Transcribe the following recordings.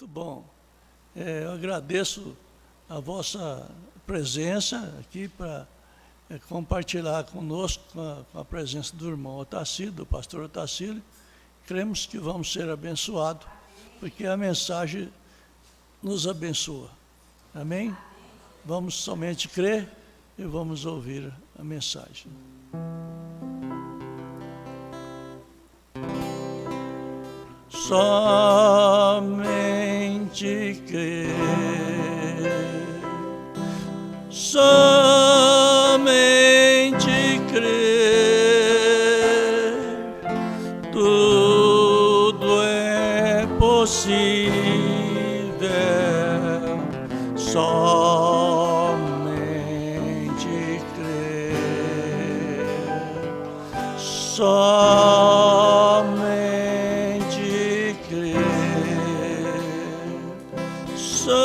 Muito bom. Eu agradeço a vossa presença aqui para compartilhar conosco com a presença do irmão Otacílio, do pastor Otacílio. Cremos que vamos ser abençoados, porque a mensagem nos abençoa. Amém? Vamos somente crer e vamos ouvir a mensagem. Somente crer, somente crer, tudo é possível, somente crer, somente crer, somente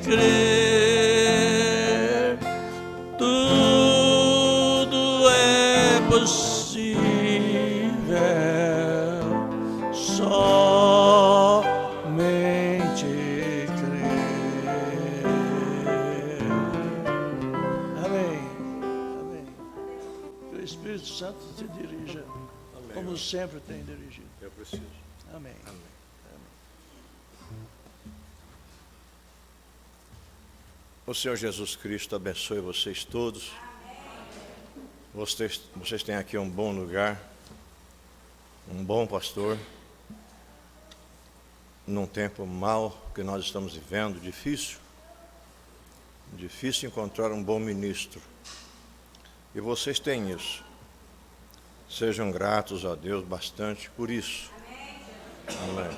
crer, tudo é possível, somente crer. Amém. Amém. Que o Espírito Santo te dirija, amém, como sempre tem dirigido. Eu preciso. Amém. Amém. O Senhor Jesus Cristo abençoe vocês todos. Vocês têm aqui um bom lugar, um bom pastor, num tempo mau que nós estamos vivendo, difícil encontrar um bom ministro. E vocês têm isso. Sejam gratos a Deus bastante por isso. Amém.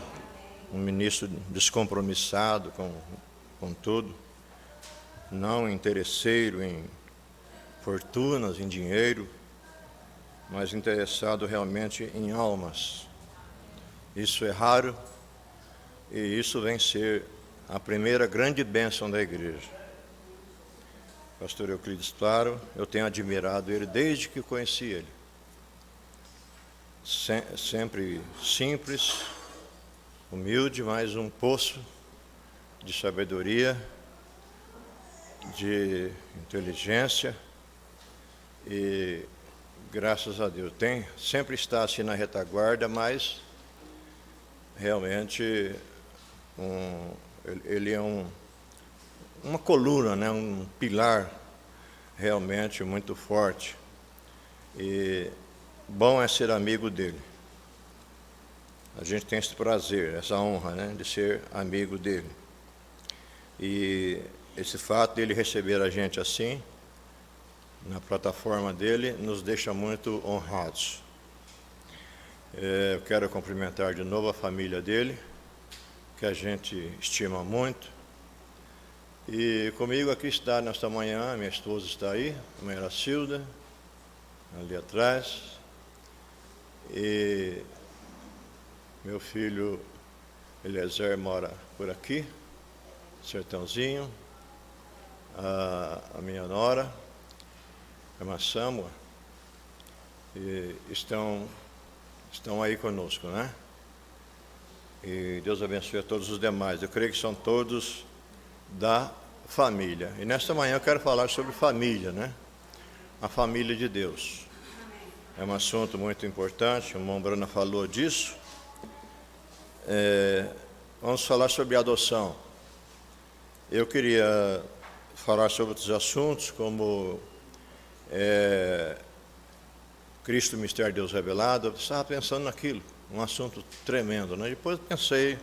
Um ministro descompromissado com tudo, não interesseiro em fortunas, em dinheiro, mas interessado realmente em almas. Isso é raro e isso vem ser a primeira grande bênção da igreja. Pastor Euclides Claro, eu tenho admirado ele desde que conheci ele. Sempre simples, humilde, mas um poço de sabedoria, de inteligência e, graças a Deus, sempre está assim na retaguarda, mas realmente ele é uma coluna, né, um pilar realmente muito forte. E bom é ser amigo dele. A gente tem esse prazer, essa honra, né, de ser amigo dele. E esse fato dele receber a gente assim, na plataforma dele, nos deixa muito honrados. Eu quero cumprimentar de novo a família dele, que a gente estima muito. E comigo aqui está nesta manhã, minha esposa está aí, a mãe Aracilda, ali atrás. E meu filho Eliezer mora por aqui, Sertãozinho. A minha nora, a irmã Sâmua, e estão aí conosco, né? E Deus abençoe a todos os demais. Eu creio que são todos da família. E nesta manhã eu quero falar sobre família, né? A família de Deus. É um assunto muito importante, o irmão Bruna falou disso. Vamos falar sobre adoção. Eu queria falar sobre outros assuntos, como Cristo, Mistério de Deus Revelado. Eu estava pensando naquilo, um assunto tremendo, né? Depois pensei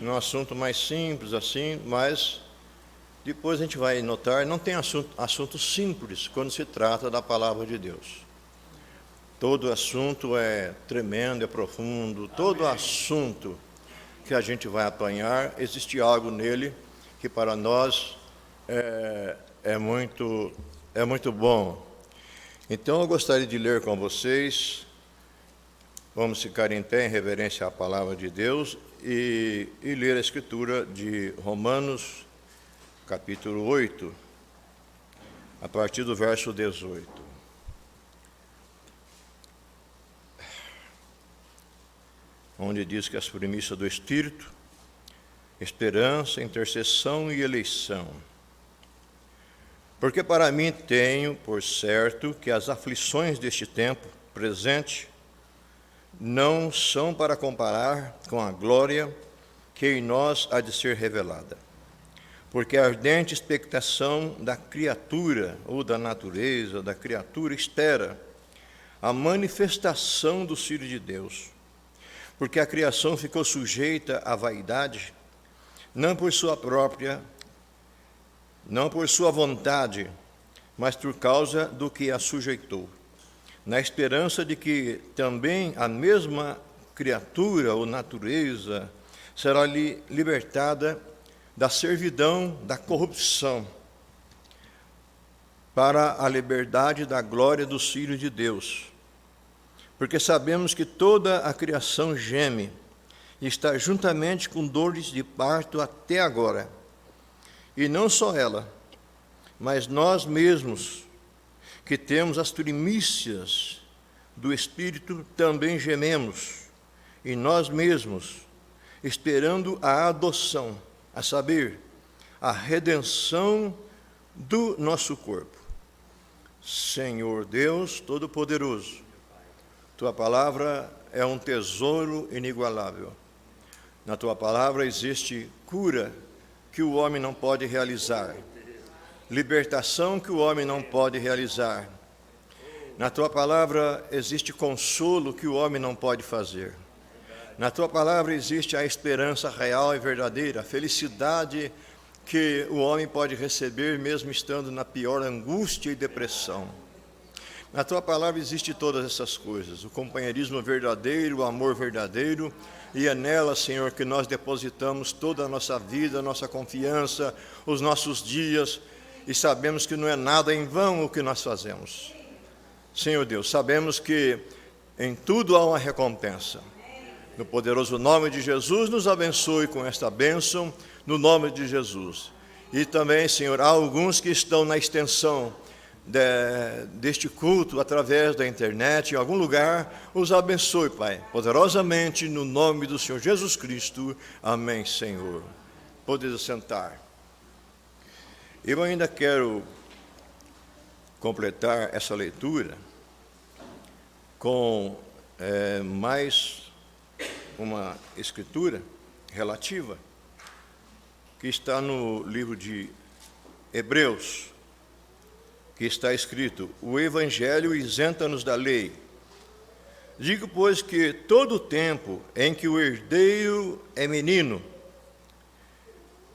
num assunto mais simples assim, mas depois a gente vai notar, não tem assunto simples quando se trata da palavra de Deus. Todo assunto é tremendo, é profundo. Todo assunto que a gente vai apanhar, existe algo nele que para nós é muito bom. Então eu gostaria de ler com vocês. Vamos ficar em pé em reverência à palavra de Deus e ler a escritura de Romanos, capítulo 8, a partir do verso 18. onde diz que as primícias do Espírito, esperança, intercessão e eleição. Porque para mim tenho por certo que as aflições deste tempo presente não são para comparar com a glória que em nós há de ser revelada. Porque a ardente expectação da criatura, ou da natureza, da criatura, espera a manifestação do Filho de Deus. Porque a criação ficou sujeita à vaidade, não por sua vontade, mas por causa do que a sujeitou, na esperança de que também a mesma criatura ou natureza será libertada da servidão, da corrupção, para a liberdade da glória dos filhos de Deus. Porque sabemos que toda a criação geme e está juntamente com dores de parto até agora. E não só ela, mas nós mesmos, que temos as primícias do Espírito, também gememos, e nós mesmos, esperando a adoção, a saber, a redenção do nosso corpo. Senhor Deus Todo-Poderoso, Tua palavra é um tesouro inigualável. Na Tua palavra existe cura que o homem não pode realizar, libertação que o homem não pode realizar. Na Tua palavra existe consolo que o homem não pode fazer. Na Tua palavra existe a esperança real e verdadeira, a felicidade que o homem pode receber mesmo estando na pior angústia e depressão. Na Tua palavra existe todas essas coisas, o companheirismo verdadeiro, o amor verdadeiro, e é nela, Senhor, que nós depositamos toda a nossa vida, a nossa confiança, os nossos dias, e sabemos que não é nada em vão o que nós fazemos. Senhor Deus, sabemos que em tudo há uma recompensa. No poderoso nome de Jesus, nos abençoe com esta bênção, no nome de Jesus. E também, Senhor, há alguns que estão na extensão deste culto, através da internet, em algum lugar, os abençoe, Pai, poderosamente, no nome do Senhor Jesus Cristo. Amém, Senhor. Podeis sentar. Eu ainda quero completar essa leitura com mais uma escritura relativa, que está no livro de Hebreus, que está escrito: o Evangelho isenta-nos da lei. Digo, pois, que todo o tempo em que o herdeiro é menino,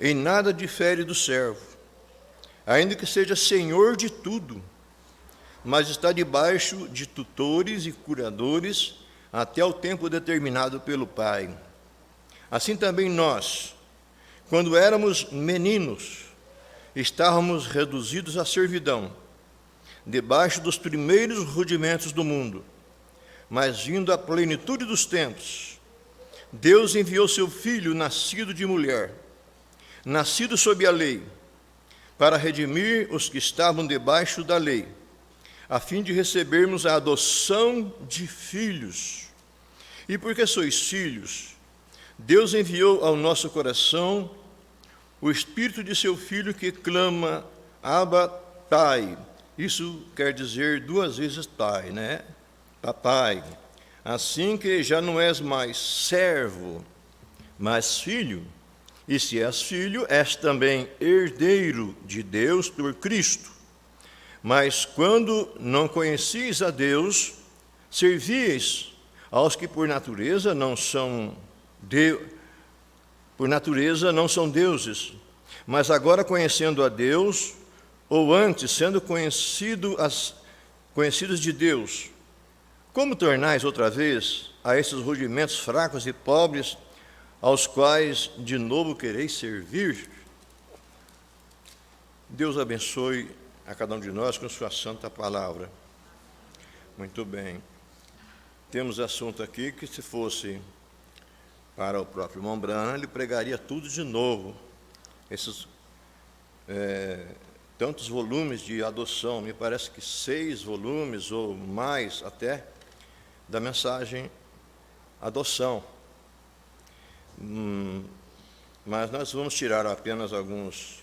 em nada difere do servo, ainda que seja senhor de tudo, mas está debaixo de tutores e curadores até o tempo determinado pelo Pai. Assim também nós, quando éramos meninos, estávamos reduzidos à servidão, debaixo dos primeiros rudimentos do mundo. Mas vindo à plenitude dos tempos, Deus enviou seu Filho, nascido de mulher, nascido sob a lei, para redimir os que estavam debaixo da lei, a fim de recebermos a adoção de filhos. E porque sois filhos, Deus enviou ao nosso coração o Espírito de seu Filho, que clama: Abba, Pai. Isso quer dizer duas vezes Pai, né? Papai. Assim que já não és mais servo, mas filho. E se és filho, és também herdeiro de Deus por Cristo. Mas Quando não conhecis a Deus, servíeis aos que por natureza não são deuses. Mas agora, conhecendo a Deus, ou antes, sendo conhecidos de Deus, como tornais outra vez a esses rudimentos fracos e pobres, aos quais de novo quereis servir? Deus abençoe a cada um de nós com sua santa palavra. Muito bem. Temos assunto aqui que, se fosse para o próprio irmão Branham, ele pregaria tudo de novo. Esses tantos volumes de adoção, me parece que 6 volumes ou mais até, da mensagem adoção. Mas nós vamos tirar apenas alguns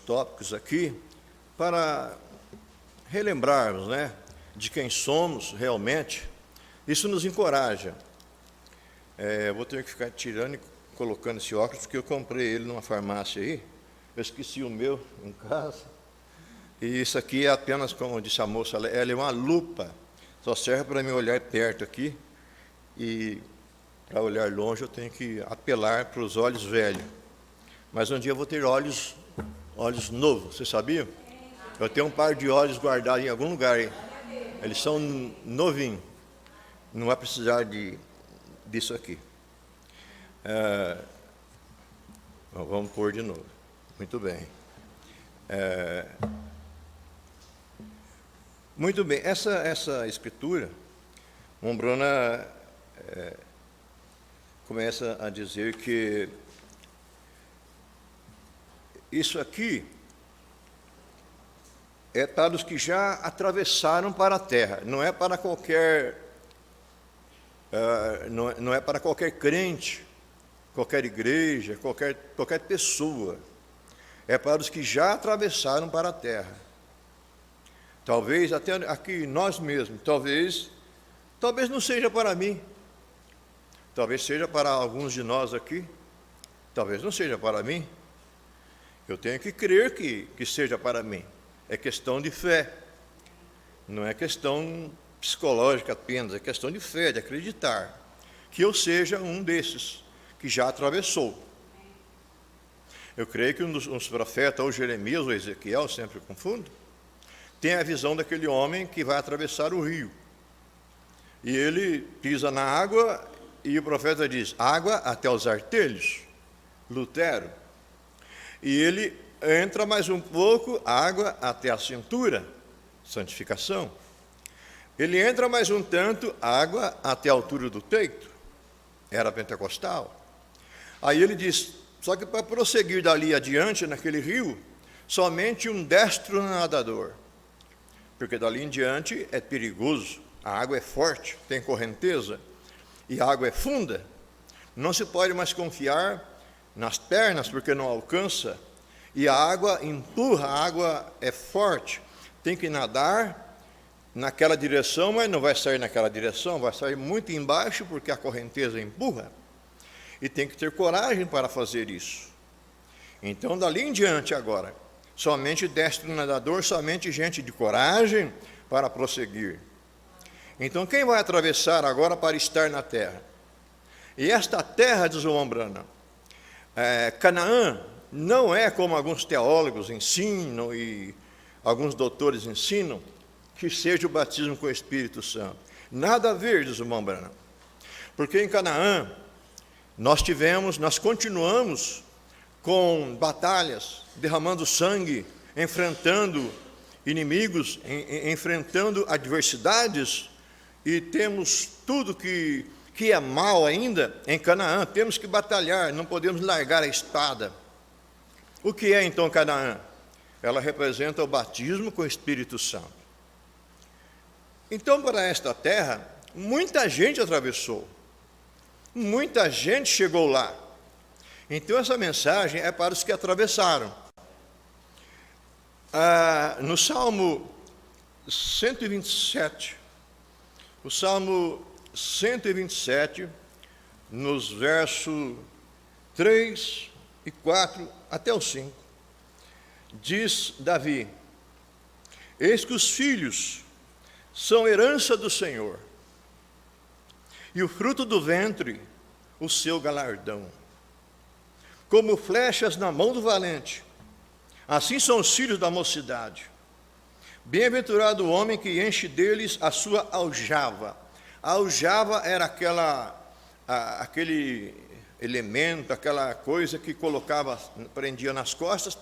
tópicos aqui para relembrarmos, né, de quem somos realmente. Isso nos encoraja. Eu vou ter que ficar tirando e colocando esse óculos, porque eu comprei ele numa farmácia aí. Eu esqueci o meu em casa. E isso aqui é apenas, como disse a moça, ela é uma lupa. Só serve para me olhar perto aqui. E para olhar longe eu tenho que apelar para os olhos velhos. Mas um dia eu vou ter olhos novos, você sabia? Eu tenho um par de olhos guardados em algum lugar aí. Eles são novinhos. Não vai precisar disso aqui. Vamos pôr de novo. Muito bem. Muito bem. Essa escritura, Mombrana começa a dizer que isso aqui é para os que já atravessaram para a terra, não é para qualquer não é para qualquer crente, qualquer igreja, qualquer pessoa. É para os que já atravessaram para a terra. Talvez até aqui nós mesmos, talvez não seja para mim. Talvez seja para alguns de nós aqui. Talvez não seja para mim. Eu tenho que crer que seja para mim. É questão de fé. Não é questão psicológica apenas, é questão de fé, de acreditar que eu seja um desses que já atravessou. Eu creio que um dos profetas, ou Jeremias ou Ezequiel, sempre confundo, tem a visão daquele homem que vai atravessar o rio. E ele pisa na água e o profeta diz, água até os artelhos, Lutero. E ele entra mais um pouco, água até a cintura, santificação. Ele entra mais um tanto, água até a altura do peito, era pentecostal. Aí ele diz, só que para prosseguir dali adiante, naquele rio, somente um destro nadador, porque dali em diante é perigoso, a água é forte, tem correnteza, e a água é funda, não se pode mais confiar nas pernas, porque não alcança, e a água empurra, a água é forte, tem que nadar naquela direção, mas não vai sair naquela direção, vai sair muito embaixo, porque a correnteza empurra, e tem que ter coragem para fazer isso. Então, dali em diante agora, somente destro nadador, somente gente de coragem para prosseguir. Então, quem vai atravessar agora para estar na terra? E esta terra, diz o Mombrana, Canaã, não é como alguns teólogos ensinam e alguns doutores ensinam, que seja o batismo com o Espírito Santo. Nada a ver, diz o Mombrana. Porque em Canaã, nós continuamos com batalhas, derramando sangue, enfrentando inimigos, enfrentando adversidades, e temos tudo que é mal ainda em Canaã. Temos que batalhar, não podemos largar a espada. O que é então Canaã? Ela representa o batismo com o Espírito Santo. Então, para esta terra, muita gente atravessou, muita gente chegou lá. Então, essa mensagem é para os que atravessaram. No Salmo 127, o Salmo 127, nos versos 3 e 4 até o 5, diz Davi, eis que os filhos são herança do Senhor, e o fruto do ventre, o seu galardão. Como flechas na mão do valente, assim são os filhos da mocidade. Bem-aventurado o homem que enche deles a sua aljava. A aljava era aquele elemento, aquela coisa que prendia nas costas,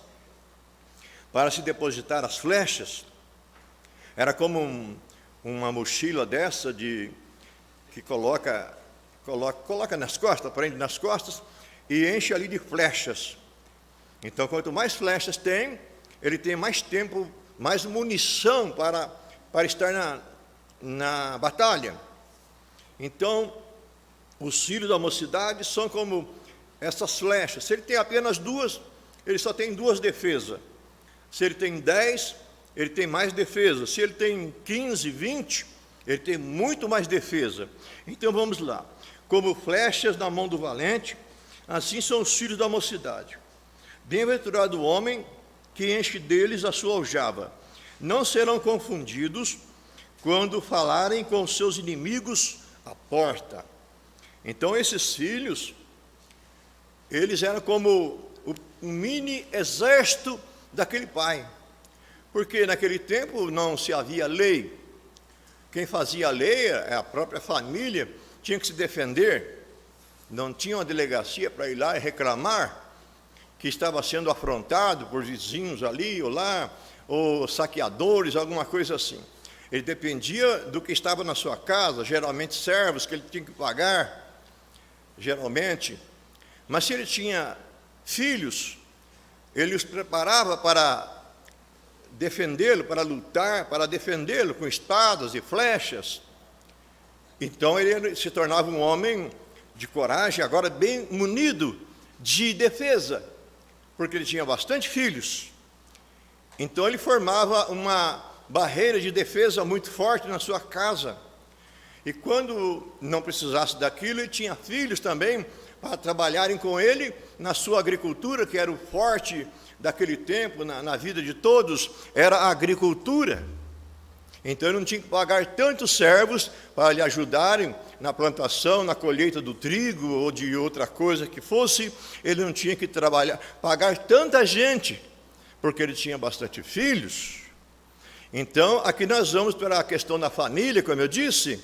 para se depositar as flechas. Era como uma mochila dessa que coloca nas costas, prende nas costas e enche ali de flechas. Então, quanto mais flechas tem, ele tem mais tempo, mais munição para estar na batalha. Então, Os filhos da mocidade são como essas flechas. Se ele tem apenas duas, ele só tem duas defesas. Se ele tem 10, ele tem mais defesa. Se ele tem 15, 20, ele tem muito mais defesa. Então vamos lá. Como flechas na mão do valente, assim são os filhos da mocidade. Bem-aventurado o homem que enche deles a sua aljava. Não serão confundidos quando falarem com seus inimigos à porta. Então esses filhos, eles eram como um mini exército daquele pai. Porque naquele tempo não se havia lei. Quem fazia a lei, a própria família, tinha que se defender. Não tinha uma delegacia para ir lá e reclamar que estava sendo afrontado por vizinhos ali ou lá, ou saqueadores, alguma coisa assim. Ele dependia do que estava na sua casa, geralmente servos que ele tinha que pagar, geralmente. Mas se ele tinha filhos, ele os preparava para defendê-lo, para lutar, para defendê-lo com espadas e flechas. Então ele se tornava um homem de coragem, agora bem munido de defesa, porque ele tinha bastante filhos. Então ele formava uma barreira de defesa muito forte na sua casa. E quando não precisasse daquilo, ele tinha filhos também para trabalharem com ele na sua agricultura, que era o forte daquele tempo, na vida de todos, era a agricultura. Então ele não tinha que pagar tantos servos para lhe ajudarem na plantação, na colheita do trigo ou de outra coisa que fosse. Ele não tinha que pagar tanta gente, porque ele tinha bastante filhos. Então, aqui nós vamos para a questão da família, como eu disse.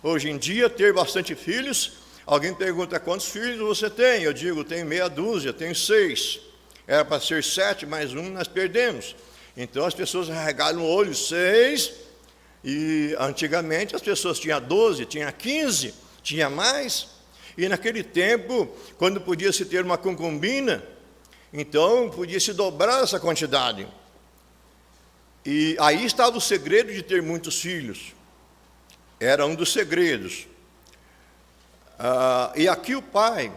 Hoje em dia, ter bastante filhos, alguém pergunta quantos filhos você tem? Eu digo, tenho meia dúzia, tenho 6. Era para ser 7, mais um nós perdemos. Então as pessoas arregalam o olho, 6, e antigamente as pessoas tinham 12, tinham 15, tinha mais. E naquele tempo, quando podia-se ter uma concubina, então podia-se dobrar essa quantidade. E aí estava o segredo de ter muitos filhos. Era um dos segredos. E aqui o pai,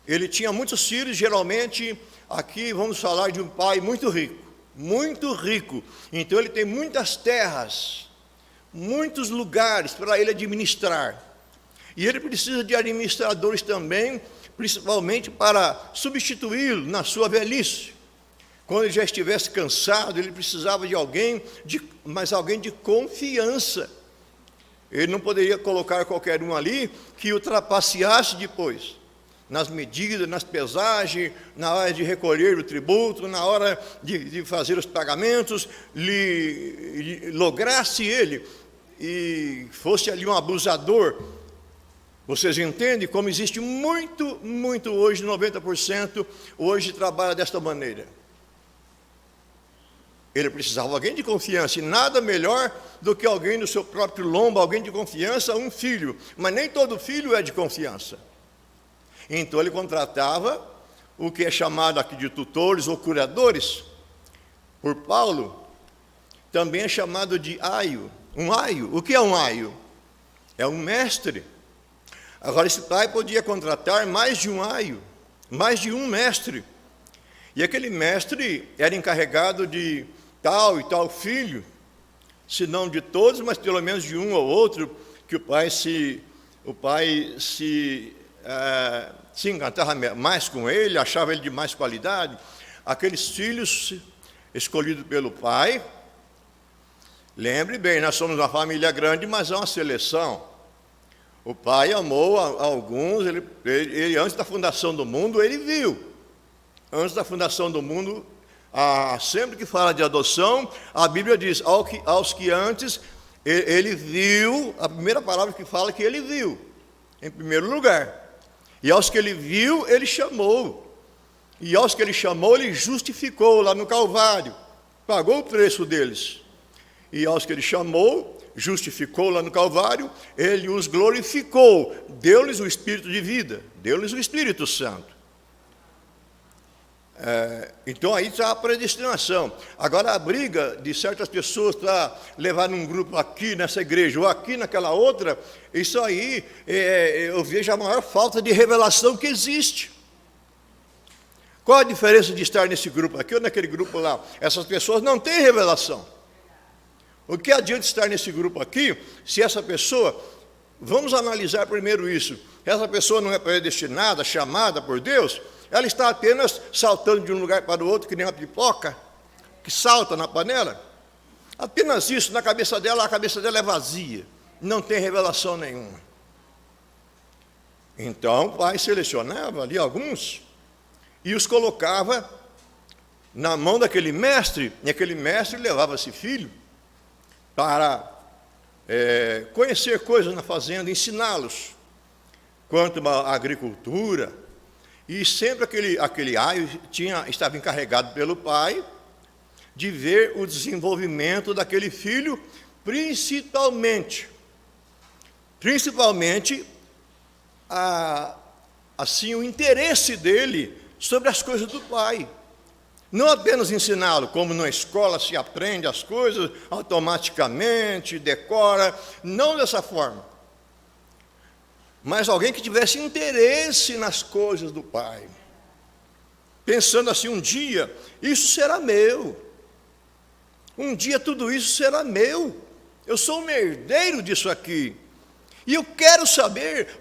ele tinha muitos filhos, geralmente, aqui vamos falar de um pai muito rico. Muito rico, então ele tem muitas terras, muitos lugares para ele administrar, e ele precisa de administradores também, principalmente para substituí-lo na sua velhice. Quando ele já estivesse cansado, ele precisava de alguém, mas alguém de confiança. Ele não poderia colocar qualquer um ali que o trapaceasse depois, nas medidas, nas pesagens, na hora de recolher o tributo, na hora de fazer os pagamentos, lograsse ele e fosse ali um abusador. Vocês entendem como existe muito hoje, 90% hoje trabalha desta maneira. Ele precisava de alguém de confiança, e nada melhor do que alguém no seu próprio lombo, alguém de confiança, um filho. Mas nem todo filho é de confiança. Então ele contratava o que é chamado aqui de tutores ou curadores. Por Paulo, também é chamado de aio. Um aio. O que é um aio? É um mestre. Agora esse pai podia contratar mais de um aio, mais de um mestre. E aquele mestre era encarregado de tal e tal filho, se não de todos, mas pelo menos de um ou outro, que o pai se encantava mais com ele, achava ele de mais qualidade. Aqueles filhos escolhidos pelo pai, lembre bem, nós somos uma família grande, mas é uma seleção. O pai amou alguns, ele antes da fundação do mundo, ele viu. Antes da fundação do mundo, sempre que fala de adoção, a Bíblia diz, aos que antes, ele viu, a primeira palavra que fala é que ele viu, em primeiro lugar. E aos que ele viu, ele chamou. E aos que ele chamou, ele justificou lá no Calvário. Pagou o preço deles. E aos que ele chamou, justificou lá no Calvário, ele os glorificou. Deu-lhes o Espírito de vida. Deu-lhes o Espírito Santo. Então aí está a predestinação. Agora a briga de certas pessoas para levar um grupo aqui nessa igreja ou aqui naquela outra, isso aí eu vejo a maior falta de revelação que existe. Qual a diferença de estar nesse grupo aqui ou naquele grupo lá? Essas pessoas não têm revelação. O que adianta estar nesse grupo aqui se essa pessoa, vamos analisar primeiro isso, essa pessoa não é predestinada, chamada por Deus, ela está apenas saltando de um lugar para o outro, que nem uma pipoca, que salta na panela. Apenas isso, na cabeça dela, a cabeça dela é vazia, não tem revelação nenhuma. Então, o pai selecionava ali alguns e os colocava na mão daquele mestre, e aquele mestre levava esse filho para conhecer coisas na fazenda, ensiná-los quanto à agricultura. E sempre aquele aio estava encarregado pelo pai de ver o desenvolvimento daquele filho, principalmente assim, o interesse dele sobre as coisas do pai. Não apenas ensiná-lo, como na escola se aprende as coisas automaticamente, decora, não dessa forma. Mas alguém que tivesse interesse nas coisas do pai. Pensando assim, um dia, isso será meu. Um dia tudo isso será meu. Eu sou um herdeiro disso aqui. E eu quero saber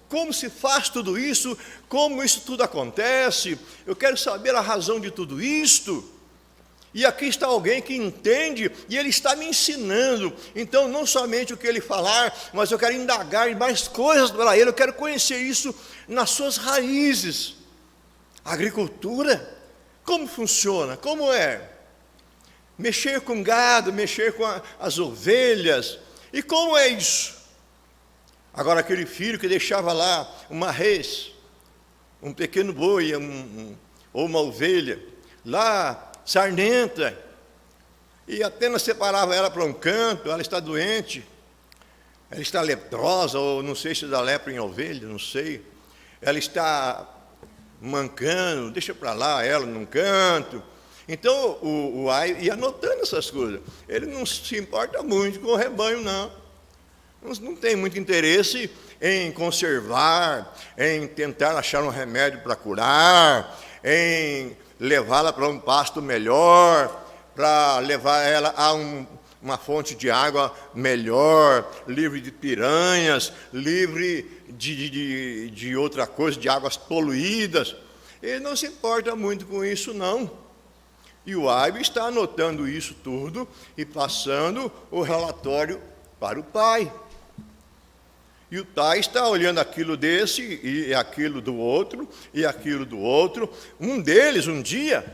como se faz tudo isso, como isso tudo acontece, eu quero saber a razão de tudo isto. E aqui está alguém que entende, e ele está me ensinando. Então, não somente o que ele falar, mas eu quero indagar mais coisas para ele, eu quero conhecer isso nas suas raízes. A agricultura, como funciona, como é? Mexer com gado, mexer com as ovelhas, e como é isso? Agora, aquele filho que deixava lá uma res, um pequeno boi, ou uma ovelha, lá, sarnenta, e apenas separava ela para um canto, ela está doente, ela está leprosa, ou não sei se dá lepra em ovelha, não sei, ela está mancando, deixa para lá ela num canto. Então, o ai ia anotando essas coisas, ele não se importa muito com o rebanho, não tem muito interesse em conservar, em tentar achar um remédio para curar, em levá-la para um pasto melhor, para levar ela a uma fonte de água melhor, livre de piranhas, livre de outra coisa, de águas poluídas. Ele não se importa muito com isso, não. E o Aibe está anotando isso tudo e passando o relatório para o pai. E o pai está olhando aquilo desse, e aquilo do outro, e aquilo do outro. Um deles, um dia,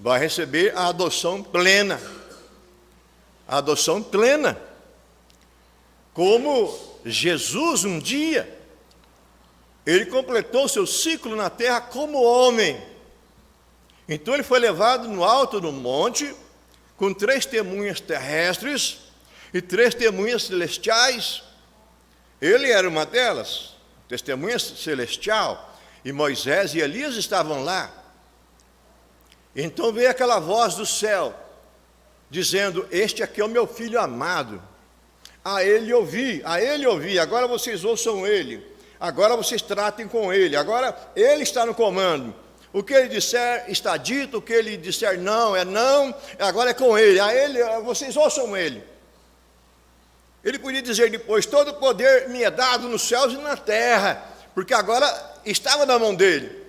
vai receber a adoção plena. A adoção plena. Como Jesus, um dia, ele completou seu ciclo na terra como homem. Então ele foi levado no alto do monte, com 3 testemunhas terrestres e 3 testemunhas celestiais. Ele era uma delas, testemunha celestial, e Moisés e Elias estavam lá. Então veio aquela voz do céu, dizendo: este aqui é o meu filho amado, a ele ouvi, agora vocês ouçam ele, agora vocês tratem com ele, agora ele está no comando. O que ele disser está dito, o que ele disser não, agora é com ele, a ele, vocês ouçam ele. Ele podia dizer depois: todo o poder me é dado nos céus e na terra, porque agora estava na mão dele.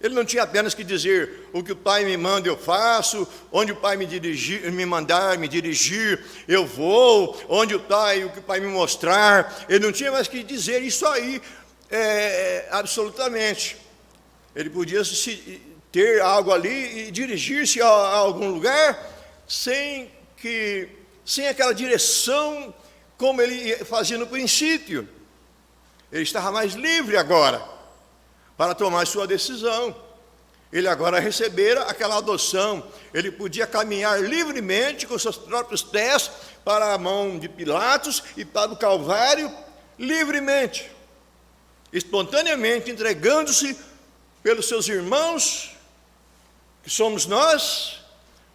Ele não tinha apenas que dizer: o que o Pai me manda eu faço, onde o Pai me mandar, me dirigir, eu vou, o que o Pai me mostrar. Ele não tinha mais que dizer isso aí, absolutamente. Ele podia ter algo ali e dirigir-se a algum lugar sem aquela direção como ele fazia no princípio. Ele estava mais livre agora para tomar sua decisão. Ele agora recebera aquela adoção. Ele podia caminhar livremente com seus próprios pés para a mão de Pilatos e para o Calvário, livremente, espontaneamente, entregando-se pelos seus irmãos que somos nós,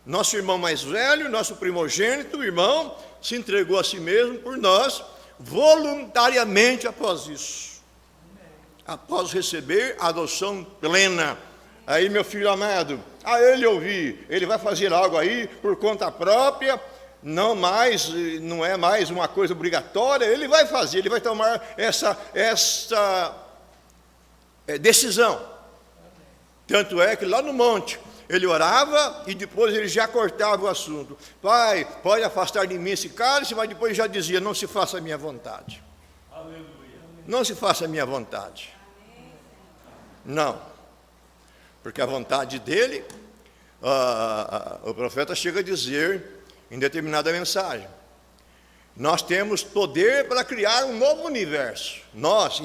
nosso irmão mais velho, nosso primogênito, o irmão, se entregou a si mesmo por nós, voluntariamente após isso. Após receber a adoção plena. Aí, meu filho amado, a ele ouvir, ele vai fazer algo aí por conta própria, não é mais uma coisa obrigatória, ele vai fazer, ele vai tomar essa decisão. Tanto é que lá no monte, ele orava e depois ele já cortava o assunto. Pai, pode afastar de mim esse cálice, mas depois já dizia, não se faça a minha vontade. Aleluia. Não se faça a minha vontade. Não. Porque a vontade dele, o profeta chega a dizer em determinada mensagem, nós temos poder para criar um novo universo. Nós,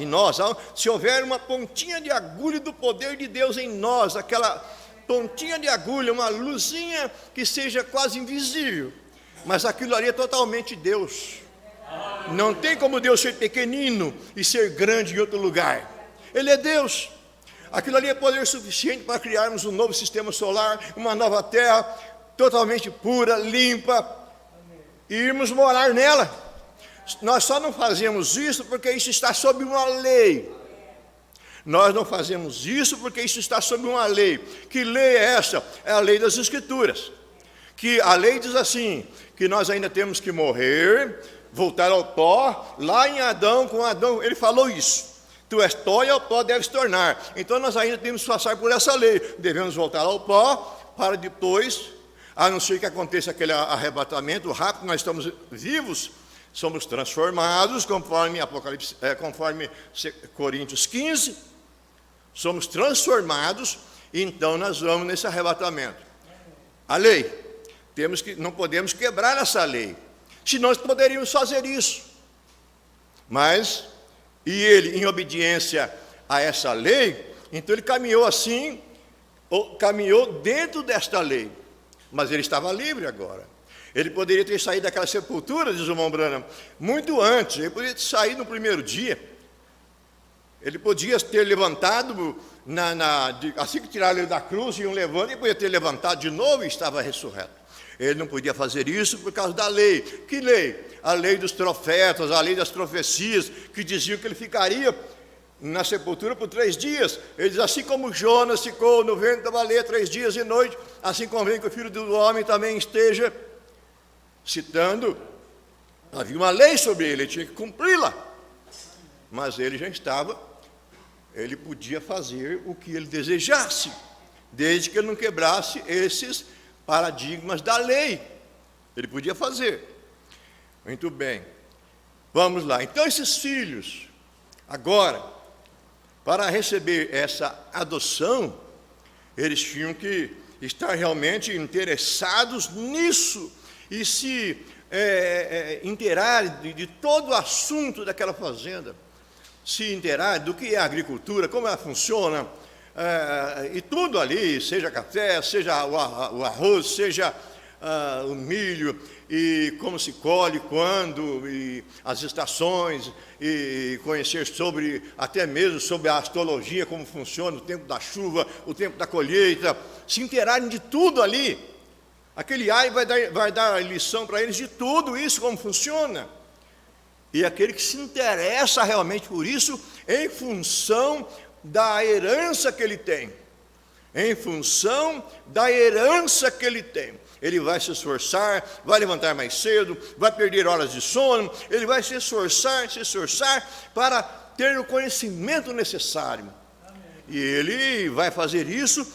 se houver uma pontinha de agulha do poder de Deus em nós, aquela pontinha de agulha, uma luzinha que seja quase invisível, mas aquilo ali é totalmente Deus. Não tem como Deus ser pequenino e ser grande em outro lugar. Ele é Deus. Aquilo ali é poder suficiente para criarmos um novo sistema solar, uma nova terra, totalmente pura, limpa, e irmos morar nela. Nós só não fazemos isso porque isso está sob uma lei. Nós não fazemos isso porque isso está sob uma lei. Que lei é essa? É a lei das Escrituras. Que a lei diz assim, que nós ainda temos que morrer, voltar ao pó. Lá em Adão, com Adão, ele falou isso. Tu és pó e ao pó deves tornar. Então nós ainda temos que passar por essa lei. Devemos voltar ao pó para depois, a não ser que aconteça aquele arrebatamento rápido, nós estamos vivos, somos transformados, conforme Coríntios 15, somos transformados, e então nós vamos nesse arrebatamento. A lei, não podemos quebrar essa lei, senão nós poderíamos fazer isso. Mas, e ele, em obediência a essa lei, então ele caminhou assim, caminhou dentro desta lei. Mas ele estava livre agora. Ele poderia ter saído daquela sepultura, diz o irmão Branham, muito antes. Ele poderia ter saído no primeiro dia. Ele podia ter levantado, assim que tiraram ele da cruz, iam levando, ele podia ter levantado de novo e estava ressurreto. Ele não podia fazer isso por causa da lei. Que lei? A lei dos profetas, a lei das profecias, que diziam que ele ficaria na sepultura por 3 dias. Ele diz, assim como Jonas ficou no ventre da baleia 3 dias e noite, assim convém que o Filho do Homem também esteja, citando, havia uma lei sobre ele tinha que cumpri-la. Mas ele já estava, ele podia fazer o que ele desejasse, desde que ele não quebrasse esses paradigmas da lei. Ele podia fazer. Muito bem. Vamos lá. Então esses filhos, agora, para receber essa adoção, eles tinham que estar realmente interessados nisso e se inteirar de todo o assunto daquela fazenda, se inteirar do que é a agricultura, como ela funciona, e tudo ali, seja café, seja o arroz, seja o milho, e como se colhe, quando, e as estações, e conhecer até mesmo sobre a astrologia, como funciona, o tempo da chuva, o tempo da colheita, se inteirarem de tudo ali. Aquele ai vai dar lição para eles de tudo isso, como funciona. E aquele que se interessa realmente por isso, em função da herança que ele tem. Em função da herança que ele tem. Ele vai se esforçar, vai levantar mais cedo, vai perder horas de sono, ele vai se esforçar para ter o conhecimento necessário. Amém. E ele vai fazer isso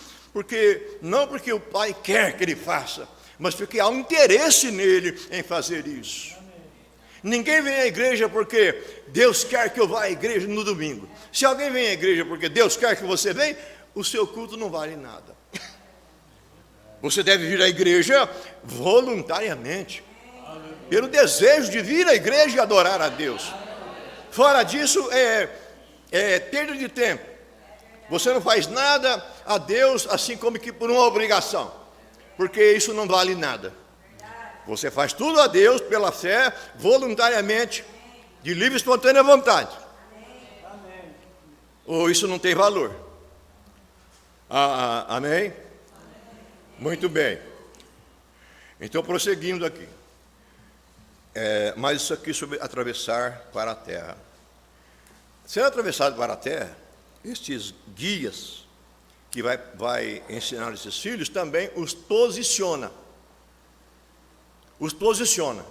não porque o pai quer que ele faça, mas porque há um interesse nele em fazer isso. Amém. Ninguém vem à igreja porque Deus quer que eu vá à igreja no domingo. Se alguém vem à igreja porque Deus quer que você venha, o seu culto não vale nada. Você deve vir à igreja voluntariamente, pelo desejo de vir à igreja e adorar a Deus. Fora disso, é perda de tempo. Você não faz nada a Deus assim como que por uma obrigação, porque isso não vale nada. Você faz tudo a Deus pela fé, voluntariamente, de livre e espontânea vontade. Ou isso não tem valor. Amém? Muito bem. Então, prosseguindo aqui. Mas isso aqui sobre atravessar para a terra. Sendo atravessado para a terra, estes guias que vai ensinar esses filhos também os posiciona. Os posiciona.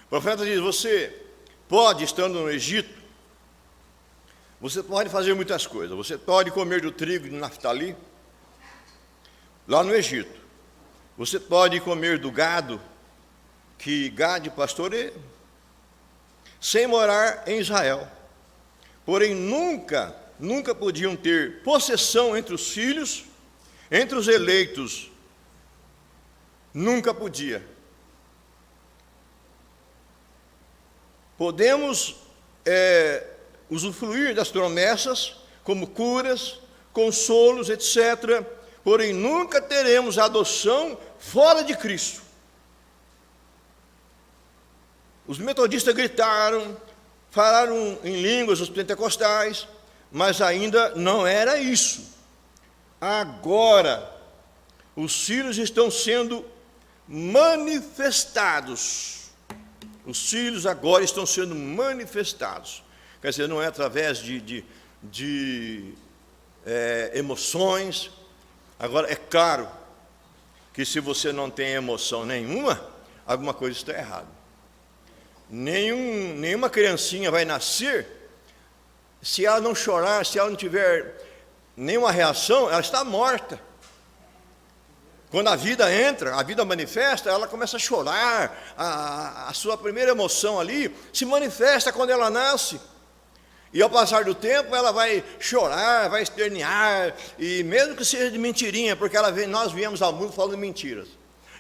O profeta diz: você pode, estando no Egito, você pode fazer muitas coisas. Você pode comer do trigo de Naftali, lá no Egito. Você pode comer do gado que Gade pastoreia, sem morar em Israel. Porém, nunca podiam ter possessão entre os filhos, entre os eleitos. Nunca podia. Podemos usufruir das promessas, como curas, consolos, etc. Porém, nunca teremos adoção fora de Cristo. Os metodistas gritaram, falaram em línguas, os pentecostais, mas ainda não era isso. Agora, os filhos estão sendo manifestados. Os filhos agora estão sendo manifestados. Quer dizer, não é através de emoções. Agora, é claro que se você não tem emoção nenhuma, alguma coisa está errada. Nenhuma criancinha vai nascer, se ela não chorar, se ela não tiver nenhuma reação, ela está morta. Quando a vida entra, a vida manifesta, ela começa a chorar, a sua primeira emoção ali se manifesta quando ela nasce. E ao passar do tempo, ela vai chorar, vai espernear, e mesmo que seja de mentirinha, porque nós viemos ao mundo falando mentiras.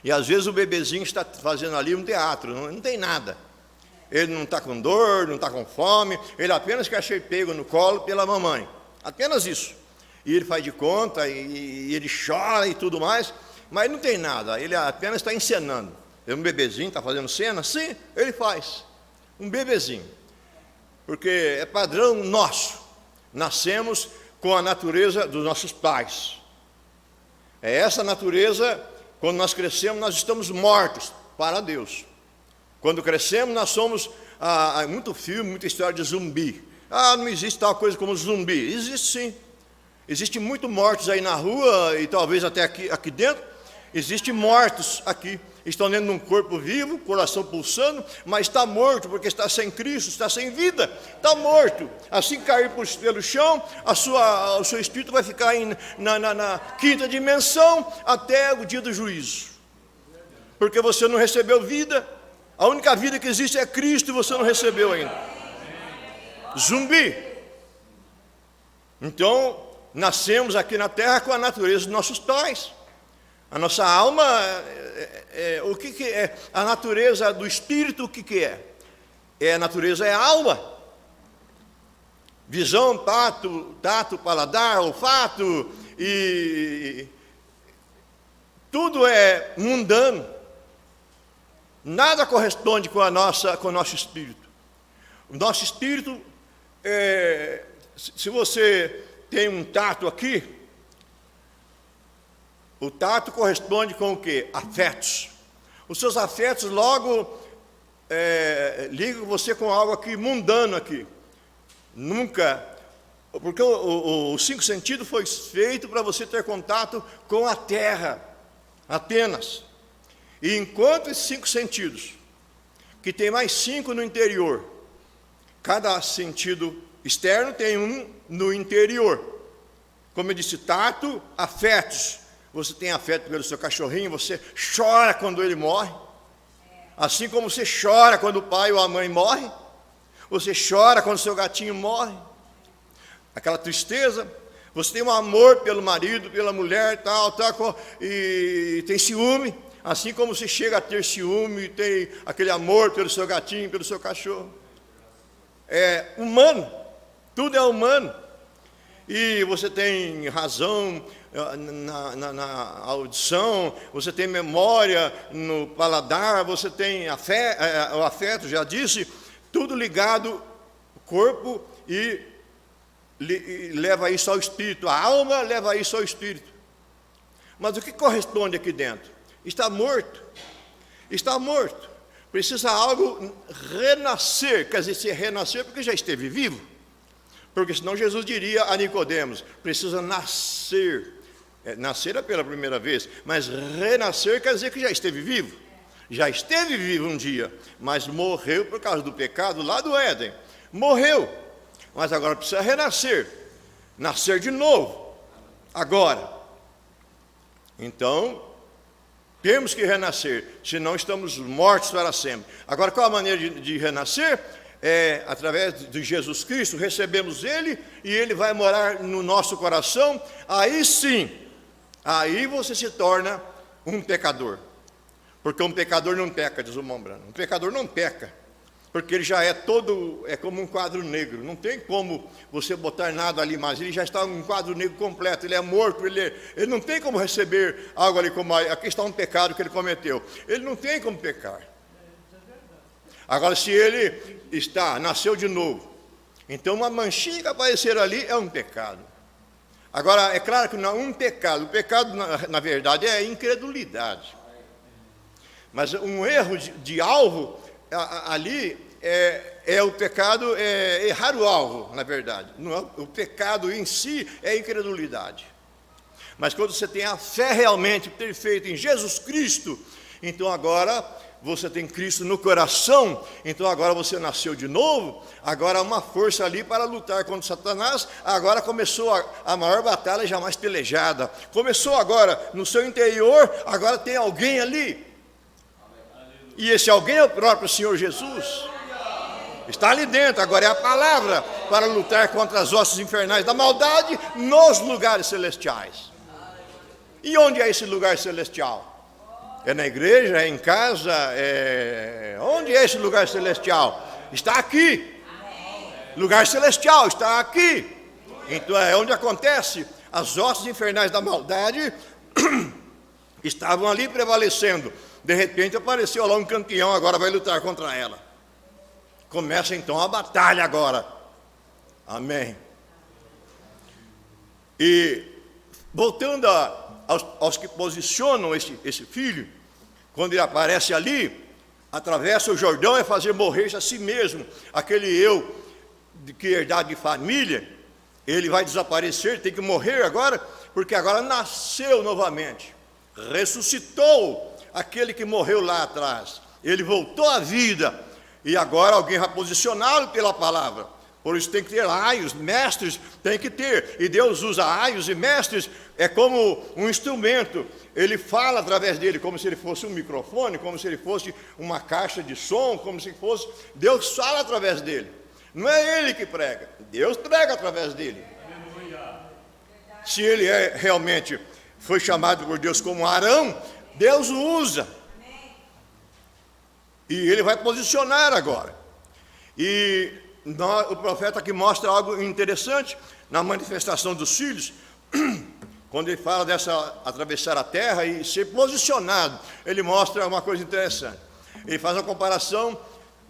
E às vezes o bebezinho está fazendo ali um teatro, não tem nada. Ele não está com dor, não está com fome, ele apenas quer ser pego no colo pela mamãe. Apenas isso. E ele faz de conta, e ele chora e tudo mais, mas não tem nada, ele apenas está encenando. Um bebezinho está fazendo cena? Sim, ele faz. Um bebezinho. Porque é padrão nosso. Nascemos com a natureza dos nossos pais. É essa natureza, quando nós crescemos, nós estamos mortos para Deus. Quando crescemos, nós somos, muito filme, muita história de zumbi. Não existe tal coisa como zumbi. Existe sim. Existem muitos mortos aí na rua, e talvez até aqui dentro. Existem mortos aqui. Estão dentro de um corpo vivo, coração pulsando, mas está morto, porque está sem Cristo, está sem vida. Está morto. Assim que cair pelo chão, o seu espírito vai ficar na quinta dimensão, até o dia do juízo. Porque você não recebeu vida. A única vida que existe é Cristo e você não recebeu ainda. Zumbi. Então, nascemos aqui na terra com a natureza dos nossos pais. A nossa alma, o que é? A natureza do espírito, o que é? A natureza é a alma. Visão, tato, paladar, olfato, e tudo é mundano. Nada corresponde com o nosso espírito. O nosso espírito, se você tem um tato aqui, o tato corresponde com o quê? Afetos. Os seus afetos logo ligam você com algo aqui mundano aqui. Nunca, porque os 5 sentidos foi feito para você ter contato com a terra, apenas. E enquanto esses 5 sentidos, que tem mais 5 no interior, cada sentido externo tem um no interior. Como eu disse, tato, afetos. Você tem afeto pelo seu cachorrinho, você chora quando ele morre. Assim como você chora quando o pai ou a mãe morre. Você chora quando o seu gatinho morre. Aquela tristeza. Você tem um amor pelo marido, pela mulher, tal, e tem ciúme. Assim como você chega a ter ciúme e tem aquele amor pelo seu gatinho, pelo seu cachorro. É humano, tudo é humano. E você tem razão na audição, você tem memória no paladar, você tem o afeto, já disse, tudo ligado ao corpo e leva isso ao espírito. A alma leva isso ao espírito. Mas o que corresponde aqui dentro? Está morto. Está morto. Precisa algo renascer. Quer dizer, se renascer porque já esteve vivo. Porque senão Jesus diria a Nicodemos, precisa nascer. Nascer é pela primeira vez, mas renascer quer dizer que já esteve vivo. Já esteve vivo um dia, mas morreu por causa do pecado lá do Éden. Morreu, mas agora precisa renascer. Nascer de novo, agora. Então, temos que renascer, senão estamos mortos para sempre. Agora, qual a maneira de renascer? Através de Jesus Cristo, recebemos Ele e Ele vai morar no nosso coração. Aí sim, aí você se torna um pecador. Porque um pecador não peca, diz o Mombrano. Um pecador não peca, porque ele já é como um quadro negro. Não tem como você botar nada ali mais. Ele já está um quadro negro completo. Ele é morto, ele não tem como receber algo ali como aqui está um pecado que ele cometeu. Ele não tem como pecar. Agora, se ele nasceu de novo, então uma manchinha que aparecer ali é um pecado. Agora, é claro que não é um pecado. O pecado, na verdade, é incredulidade. Mas um erro de alvo, ali, o pecado, errar o alvo, na verdade. Não é, o pecado em si é incredulidade. Mas quando você tem a fé realmente perfeita em Jesus Cristo, então agora você tem Cristo no coração, então agora você nasceu de novo, agora há uma força ali para lutar contra Satanás, agora começou a maior batalha jamais pelejada, começou agora no seu interior, agora tem alguém ali, e esse alguém é o próprio Senhor Jesus, está ali dentro, agora é a palavra para lutar contra as hostes infernais da maldade nos lugares celestiais. E onde é esse lugar celestial? É na igreja, é em casa, onde é esse lugar celestial? Está aqui. Lugar celestial está aqui. Então é onde acontece. As hostes infernais da maldade estavam ali prevalecendo. De repente apareceu lá um campeão, agora vai lutar contra ela. Começa então a batalha agora. Amém. E voltando aos que posicionam esse filho, quando ele aparece ali, atravessa o Jordão, é fazer morrer a si mesmo, aquele eu que herdade de família, ele vai desaparecer, tem que morrer agora, porque agora nasceu novamente, ressuscitou aquele que morreu lá atrás, ele voltou à vida, e agora alguém vai posicioná-lo pela palavra. Por isso tem que ter aios, mestres tem que ter, e Deus usa aios e mestres, é como um instrumento, ele fala através dele, como se ele fosse um microfone, como se ele fosse uma caixa de som, como se fosse, Deus fala através dele, não é ele que prega, Deus prega através dele. Se ele realmente foi chamado por Deus como Arão, Deus o usa, e ele vai posicionar agora, e o profeta aqui mostra algo interessante na manifestação dos filhos, quando ele fala dessa atravessar a terra e ser posicionado, ele mostra uma coisa interessante. Ele faz uma comparação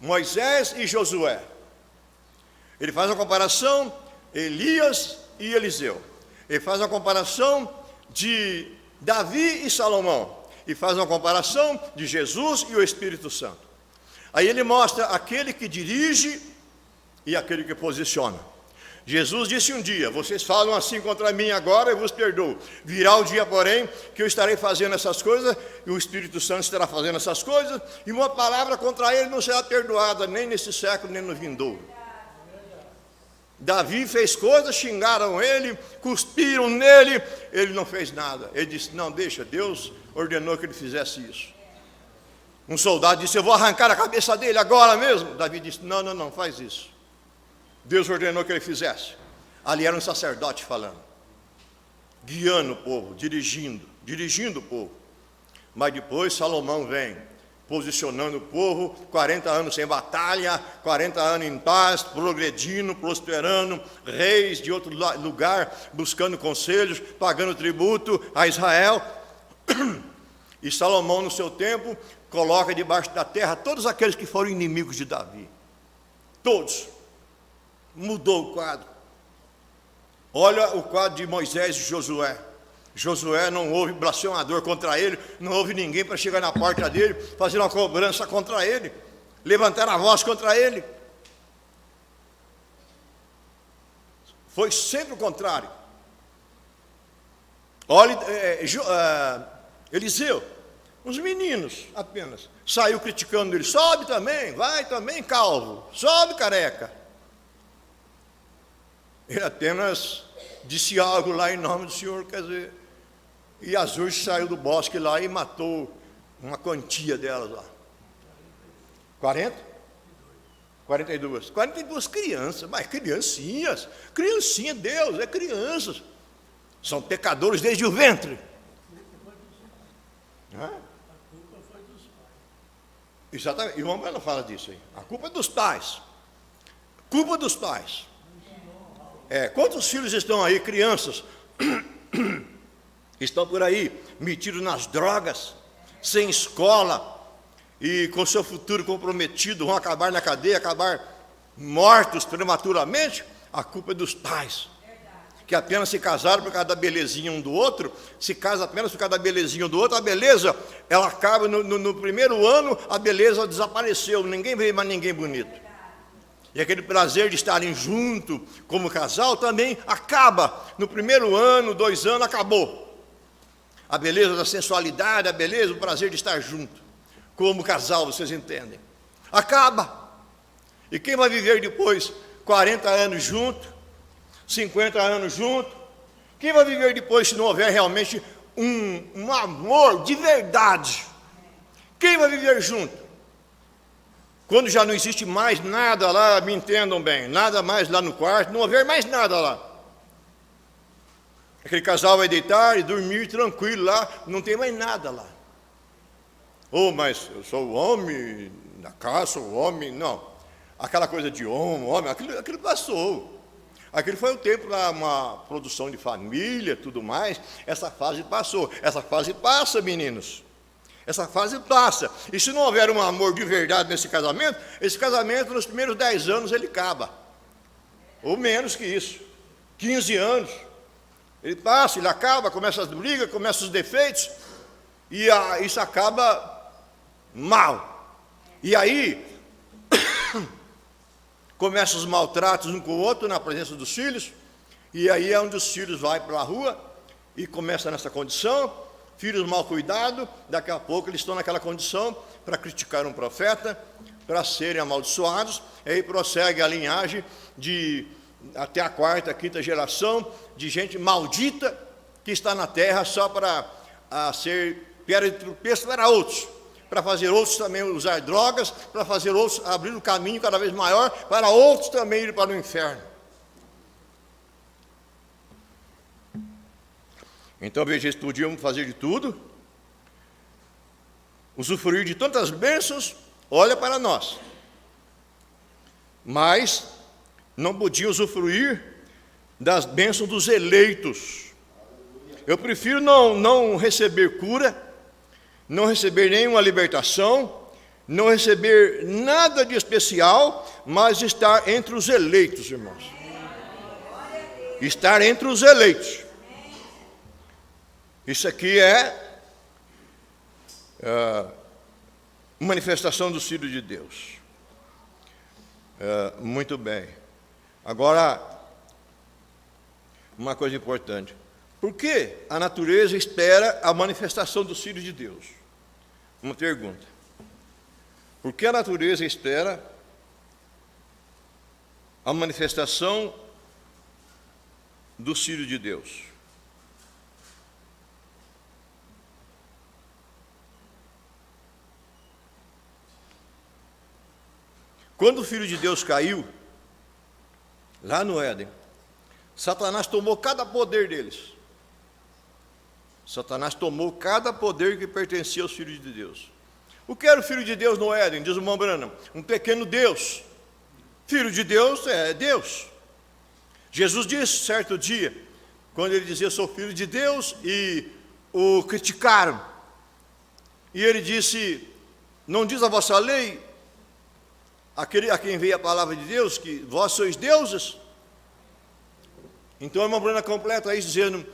Moisés e Josué. Ele faz uma comparação Elias e Eliseu. Ele faz uma comparação de Davi e Salomão. E faz uma comparação de Jesus e o Espírito Santo. Aí ele mostra aquele que dirige e aquele que posiciona. Jesus disse um dia, vocês falam assim contra mim agora, eu vos perdoo. Virá o dia, porém, que eu estarei fazendo essas coisas, e o Espírito Santo estará fazendo essas coisas, e uma palavra contra ele não será perdoada, nem nesse século, nem no vindouro. Davi fez coisas, xingaram ele, cuspiram nele, ele não fez nada. Ele disse, não, deixa, Deus ordenou que ele fizesse isso. Um soldado disse, eu vou arrancar a cabeça dele agora mesmo. Davi disse, não, faz isso. Deus ordenou que ele fizesse. Ali era um sacerdote falando, guiando o povo, dirigindo o povo. Mas depois Salomão vem, posicionando o povo, 40 anos sem batalha, 40 anos em paz, progredindo, prosperando, reis de outro lugar, buscando conselhos, pagando tributo a Israel. E Salomão, no seu tempo, coloca debaixo da terra todos aqueles que foram inimigos de Davi. Todos. Mudou o quadro. Olha o quadro de Moisés e Josué. Josué não houve blasfemador contra ele, não houve ninguém para chegar na porta dele, fazer uma cobrança contra ele, levantar a voz contra ele. Foi sempre o contrário. Olha, Eliseu, uns meninos apenas, saiu criticando ele, sobe também, vai também calvo, sobe careca. Ele apenas disse algo lá em nome do Senhor, quer dizer, e as ursos saiu do bosque lá e matou uma quantia delas lá. 40? 42 crianças, mas criancinhas, Deus, é crianças. São pecadores desde o ventre. A culpa foi dos pais. Exatamente, e o homem não fala disso aí. A culpa é dos pais. Culpa dos pais. Quantos filhos estão aí, crianças, estão por aí, metidos nas drogas, sem escola, e com seu futuro comprometido, vão acabar na cadeia, acabar mortos prematuramente? A culpa é dos pais, que apenas se casaram por causa da belezinha um do outro, se casam apenas por causa da belezinha um do outro, a beleza, ela acaba no primeiro ano, a beleza desapareceu, ninguém vê mais ninguém bonito. E aquele prazer de estarem junto como casal também acaba. No primeiro ano, 2 anos, acabou. A beleza da sensualidade, a beleza, o prazer de estar junto. Como casal, vocês entendem. Acaba. E quem vai viver depois 40 anos junto, 50 anos junto? Quem vai viver depois se não houver realmente um amor de verdade? Quem vai viver junto? Quando já não existe mais nada lá, me entendam bem, nada mais lá no quarto, não houver mais nada lá. Aquele casal vai deitar e dormir tranquilo lá, não tem mais nada lá. Mas eu sou o homem da casa, sou o homem, não. Aquela coisa de homem, aquilo passou. Aquele foi o tempo lá, uma produção de família, tudo mais, essa fase passou. Essa fase passa, meninos. Essa fase passa. E se não houver um amor de verdade nesse casamento, esse casamento nos primeiros 10 anos ele acaba. Ou menos que isso. 15 anos. Ele passa, ele acaba, começa as brigas, começa os defeitos. E isso acaba mal. E aí, começam os maltratos um com o outro na presença dos filhos. E aí é onde os filhos vão para a rua e começa nessa condição. Filhos mal cuidados, daqui a pouco eles estão naquela condição para criticar um profeta, para serem amaldiçoados, e aí prossegue a linhagem até a 4ª, 5ª geração, de gente maldita que está na terra só para ser pedra de tropeço para outros, para fazer outros também usar drogas, para fazer outros abrir um caminho cada vez maior, para outros também ir para o inferno. Então, veja, eles podiam fazer de tudo, usufruir de tantas bênçãos, olha para nós, mas não podiam usufruir das bênçãos dos eleitos. Eu prefiro não receber cura, não receber nenhuma libertação, não receber nada de especial, mas estar entre os eleitos, irmãos. Estar entre os eleitos. Isso aqui é manifestação do Filho de Deus. Muito bem. Agora, uma coisa importante. Por que a natureza espera a manifestação do Filho de Deus? Uma pergunta. Por que a natureza espera a manifestação do Filho de Deus? Quando o Filho de Deus caiu, lá no Éden, Satanás tomou cada poder deles. Satanás tomou cada poder que pertencia aos filhos de Deus. O que era o Filho de Deus no Éden? Diz o irmão Branham, um pequeno Deus. Filho de Deus é Deus. Jesus disse certo dia, quando ele dizia, eu sou filho de Deus, e o criticaram. E ele disse, não diz a vossa lei, aquele a quem veio a palavra de Deus, que vós sois deuses? Então a irmã Bruna completa aí dizendo,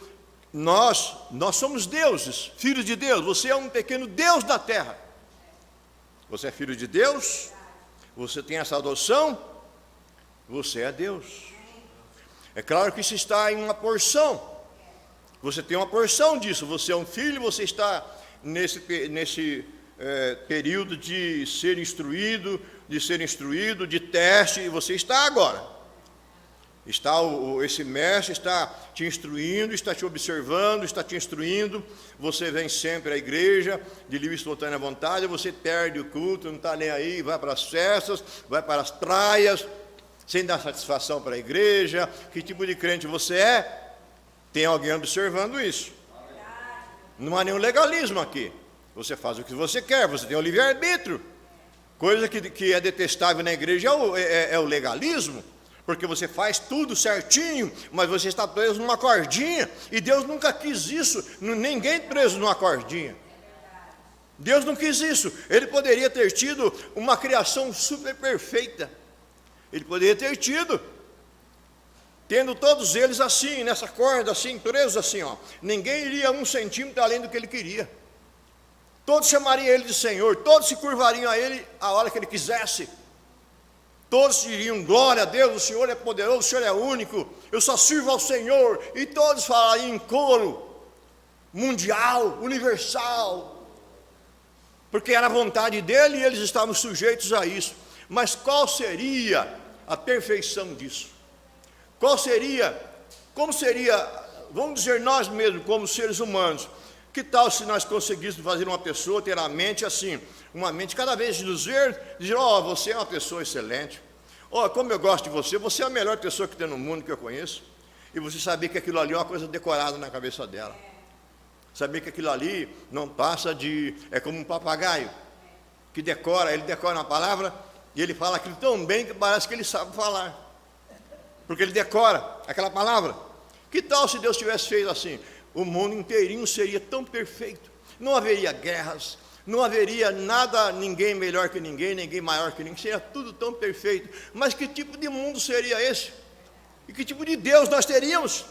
nós somos deuses, filhos de Deus. Você é um pequeno Deus da terra. Você é filho de Deus, você tem essa adoção, você é Deus. É claro que isso está em uma porção. Você tem uma porção disso. Você é um filho, você está nesse período de ser instruído, de teste, e você está agora. Esse mestre está te instruindo, está te observando, está te instruindo. Você vem sempre à igreja, de livre e espontânea vontade, você perde o culto, não está nem aí, vai para as festas, vai para as praias, sem dar satisfação para a igreja. Que tipo de crente você é? Tem alguém observando isso. Não há nenhum legalismo aqui. Você faz o que você quer, você tem o livre-arbítrio. Coisa que é detestável na igreja é o legalismo, porque você faz tudo certinho, mas você está preso numa cordinha, e Deus nunca quis isso, ninguém preso numa cordinha. Deus não quis isso. Ele poderia ter tido uma criação super perfeita, ele poderia ter tendo todos eles assim, nessa corda, assim, presos assim, ó. Ninguém iria 1 centímetro além do que ele queria. Todos chamariam ele de Senhor, todos se curvariam a ele a hora que ele quisesse. Todos diriam: glória a Deus, o Senhor é poderoso, o Senhor é único, eu só sirvo ao Senhor. E todos falariam em coro, mundial, universal, porque era a vontade dele e eles estavam sujeitos a isso. Mas qual seria a perfeição disso? Como seria, vamos dizer nós mesmos, como seres humanos, que tal se nós conseguíssemos fazer uma pessoa ter a mente assim, uma mente cada vez de nos ver, dizer: ó, você é uma pessoa excelente, ó, como eu gosto de você, você é a melhor pessoa que tem no mundo que eu conheço, e você sabia que aquilo ali é uma coisa decorada na cabeça dela, sabia que aquilo ali não passa é como um papagaio, que ele decora uma palavra, e ele fala aquilo tão bem que parece que ele sabe falar, porque ele decora aquela palavra. Que tal se Deus tivesse feito assim? O mundo inteirinho seria tão perfeito, não haveria guerras, não haveria nada, ninguém melhor que ninguém, ninguém maior que ninguém, seria tudo tão perfeito. Mas que tipo de mundo seria esse? E que tipo de Deus nós teríamos?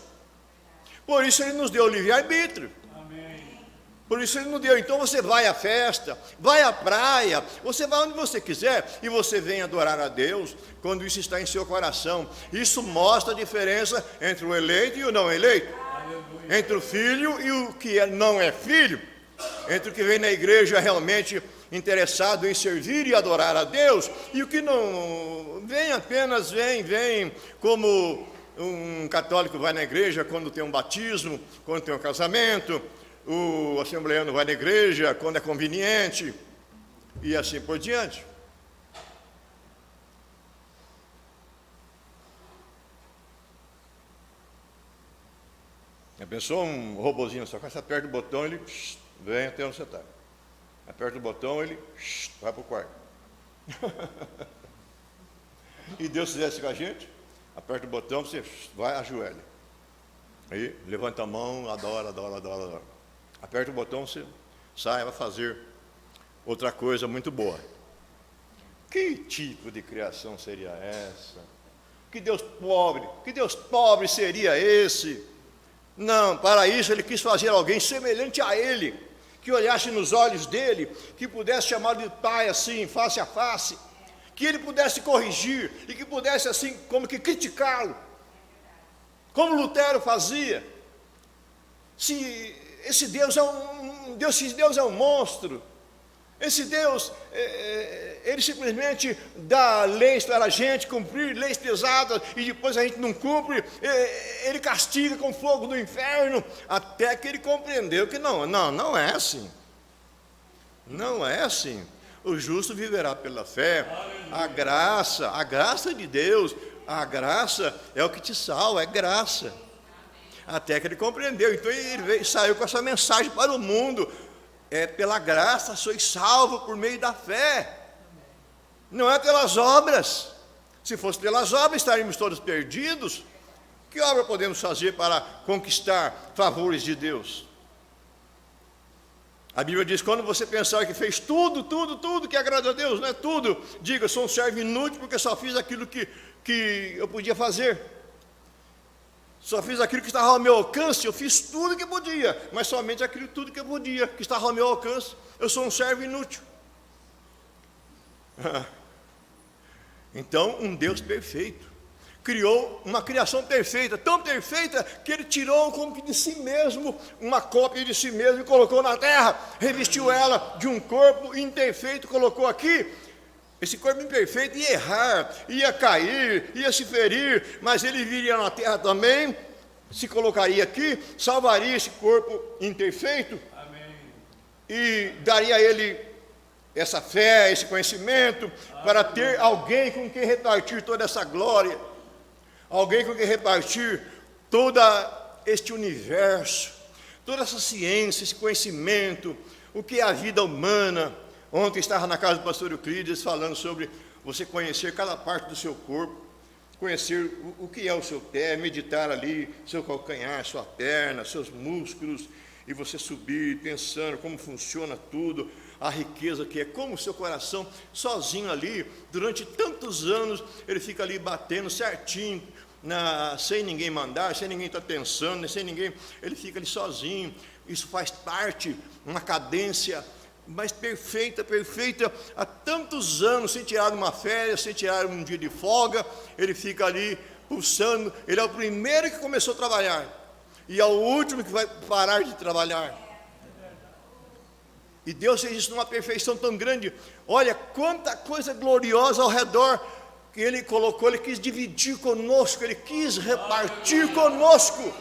Por isso ele nos deu o livre-arbítrio. Por isso ele nos deu. Então você vai à festa, vai à praia, você vai onde você quiser, e você vem adorar a Deus, quando isso está em seu coração. Isso mostra a diferença entre o eleito e o não eleito, entre o filho e o que não é filho, entre o que vem na igreja realmente interessado em servir e adorar a Deus, e o que não vem, apenas vem como um católico vai na igreja quando tem um batismo, quando tem um casamento, o assembleano vai na igreja quando é conveniente, e assim por diante. A pessoa, um robozinho, só que você aperta o botão, ele vem até onde você está. Aperta o botão, ele vai para o quarto. E Deus fizesse com a gente, aperta o botão, você vai, ajoelha. Aí levanta a mão, adora. Aperta o botão, você sai, vai fazer outra coisa muito boa. Que tipo de criação seria essa? Que Deus pobre seria esse? Não, para isso ele quis fazer alguém semelhante a ele, que olhasse nos olhos dele, que pudesse chamá-lo de pai assim, face a face, que ele pudesse corrigir, e que pudesse assim, como que criticá-lo, como Lutero fazia. Se esse Deus é um monstro, esse Deus, ele simplesmente dá leis para a gente cumprir, leis pesadas, e depois a gente não cumpre, ele castiga com fogo do inferno, até que ele compreendeu que não é assim. Não é assim. O justo viverá pela fé. A graça de Deus, a graça é o que te salva, é graça. Até que ele compreendeu, então ele saiu com essa mensagem para o mundo: pela graça sois salvos por meio da fé, não é pelas obras. Se fosse pelas obras, estaríamos todos perdidos. Que obra podemos fazer para conquistar favores de Deus? A Bíblia diz: quando você pensar que fez tudo que agrada a Deus, não é tudo, diga: sou um servo inútil porque só fiz aquilo que eu podia fazer. Só fiz aquilo que estava ao meu alcance, eu fiz tudo que podia, mas somente aquilo tudo que eu podia, que estava ao meu alcance. Eu sou um servo inútil. Então, um Deus perfeito criou uma criação perfeita, tão perfeita que ele tirou como que de si mesmo, uma cópia de si mesmo e colocou na terra, revestiu ela de um corpo imperfeito, colocou aqui. Esse corpo imperfeito ia errar, ia cair, ia se ferir, mas ele viria na terra também, se colocaria aqui, salvaria esse corpo imperfeito. Amém. E daria a ele essa fé, esse conhecimento, para ter alguém com quem repartir toda essa glória, alguém com quem repartir todo este universo, toda essa ciência, esse conhecimento, o que é a vida humana. Ontem estava na casa do pastor Euclides falando sobre você conhecer cada parte do seu corpo, conhecer o que é o seu pé, meditar ali, seu calcanhar, sua perna, seus músculos, e você subir pensando como funciona tudo, a riqueza que é, como o seu coração sozinho ali, durante tantos anos, ele fica ali batendo certinho, sem ninguém mandar, sem ninguém estar pensando, sem ninguém, ele fica ali sozinho. Isso faz parte, uma cadência mas perfeita, há tantos anos, sem tirar uma férias, sem tirar um dia de folga, ele fica ali pulsando. Ele é o primeiro que começou a trabalhar, e é o último que vai parar de trabalhar. E Deus fez isso numa perfeição tão grande. Olha quanta coisa gloriosa ao redor que Ele colocou. Ele quis dividir conosco, Ele quis repartir conosco.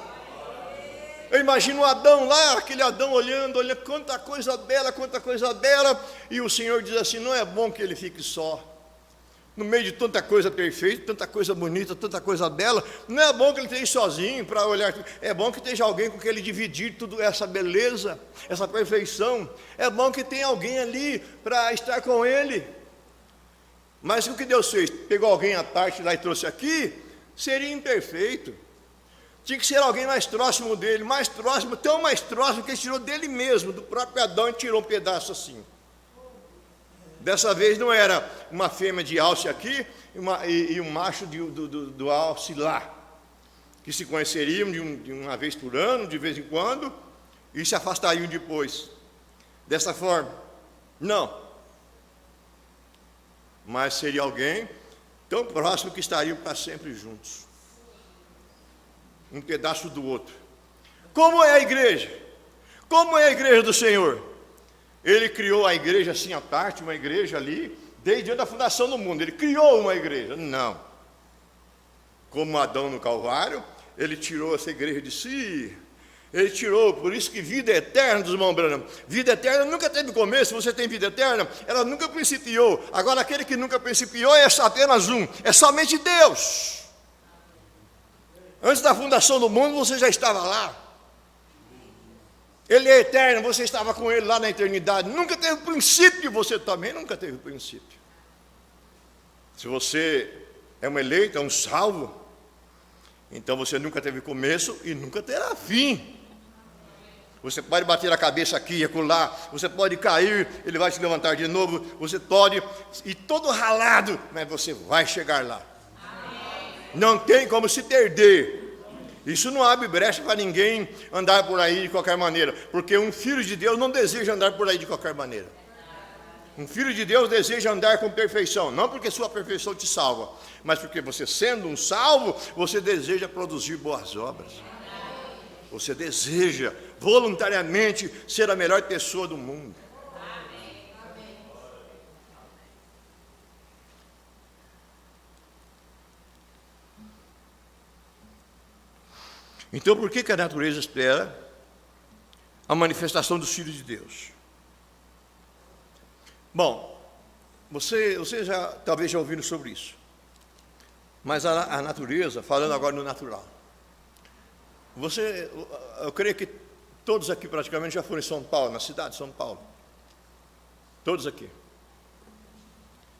Eu imagino o Adão lá, aquele Adão olhando, quanta coisa bela, e o Senhor diz assim: não é bom que ele fique só, no meio de tanta coisa perfeita, tanta coisa bonita, tanta coisa bela, não é bom que ele esteja sozinho para olhar, é bom que esteja alguém com quem ele dividir tudo essa beleza, essa perfeição, é bom que tenha alguém ali para estar com ele. Mas o que Deus fez? Pegou alguém à parte lá e trouxe aqui, seria imperfeito. Tinha que ser alguém mais próximo dele, mais próximo, tão mais próximo que ele tirou dele mesmo, do próprio Adão, e tirou um pedaço assim. Dessa vez não era uma fêmea de alce aqui e um macho do alce lá, que se conheceriam de uma vez por ano, de vez em quando, e se afastariam depois. Dessa forma, não. Mas seria alguém tão próximo que estariam para sempre juntos. Um pedaço do outro. Como é a igreja? Como é a igreja do Senhor? Ele criou a igreja assim à parte, uma igreja ali, desde antes da fundação do mundo. Ele criou uma igreja. Não. Como Adão no Calvário, ele tirou essa igreja de si. Ele tirou, por isso que vida eterna dos irmãos Branham. Vida eterna nunca teve começo. Você tem vida eterna, ela nunca principiou. Agora aquele que nunca principiou é apenas um, é somente Deus. Antes da fundação do mundo, você já estava lá. Ele é eterno, você estava com ele lá na eternidade. Nunca teve princípio, você também nunca teve princípio. Se você é um eleito, é um salvo, então você nunca teve começo e nunca terá fim. Você pode bater a cabeça aqui e acolá, você pode cair, ele vai se levantar de novo, você pode ir todo ralado, mas você vai chegar lá. Não tem como se perder. Isso não abre brecha para ninguém andar por aí de qualquer maneira, porque um filho de Deus não deseja andar por aí de qualquer maneira. Um filho de Deus deseja andar com perfeição, não porque sua perfeição te salva, mas porque você, sendo um salvo, você deseja produzir boas obras. Você deseja voluntariamente ser a melhor pessoa do mundo. Então, por que a natureza espera a manifestação dos filhos de Deus? Bom, você já talvez já ouviram sobre isso. Mas a natureza, falando agora no natural, eu creio que todos aqui praticamente já foram em São Paulo, na cidade de São Paulo. Todos aqui.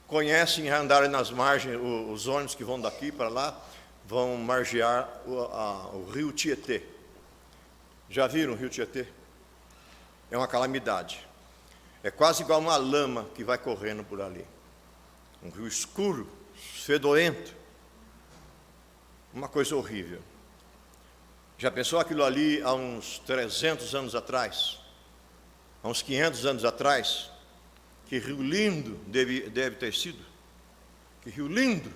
Conhecem, andaram nas margens, os ônibus que vão daqui para lá, vão margear o rio Tietê. Já viram o rio Tietê? É uma calamidade. É quase igual uma lama que vai correndo por ali. Um rio escuro, fedorento. Uma coisa horrível. Já pensou aquilo ali há uns 300 anos atrás? Há uns 500 anos atrás? Que rio lindo deve ter sido. Que rio lindo.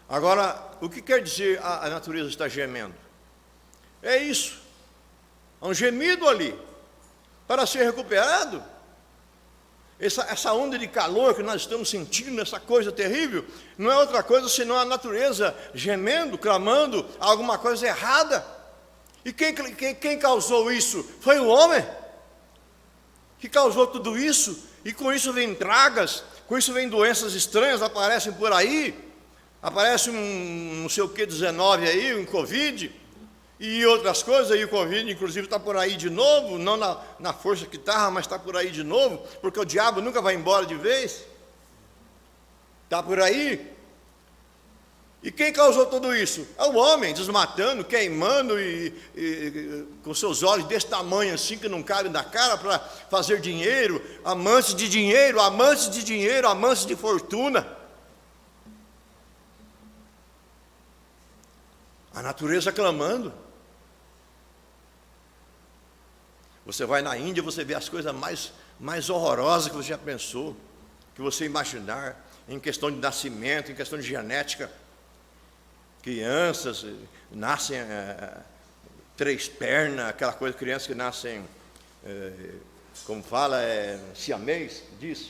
Agora, o que quer dizer a natureza está gemendo? É isso. Há um gemido ali. Para ser recuperado. Essa onda de calor que nós estamos sentindo, essa coisa terrível, não é outra coisa senão a natureza gemendo, clamando alguma coisa errada. E quem causou isso? Foi o homem que causou tudo isso. E com isso vem pragas, com isso vem doenças estranhas, aparecem por aí. Aparece um não sei o que 19 aí, um Covid e outras coisas, e o Covid inclusive está por aí de novo, não na força que estava, mas está por aí de novo, porque o diabo nunca vai embora de vez, está por aí. E quem causou tudo isso? É o homem, desmatando, queimando e com seus olhos desse tamanho assim, que não cabem na cara, para fazer dinheiro, amantes de dinheiro, amantes de dinheiro, amantes de fortuna. A natureza clamando. Você vai na Índia, você vê as coisas mais horrorosas que você já pensou, que você imaginar, em questão de nascimento, em questão de genética. Crianças nascem 3 pernas, aquela coisa, crianças que nascem, como fala, siamês, diz.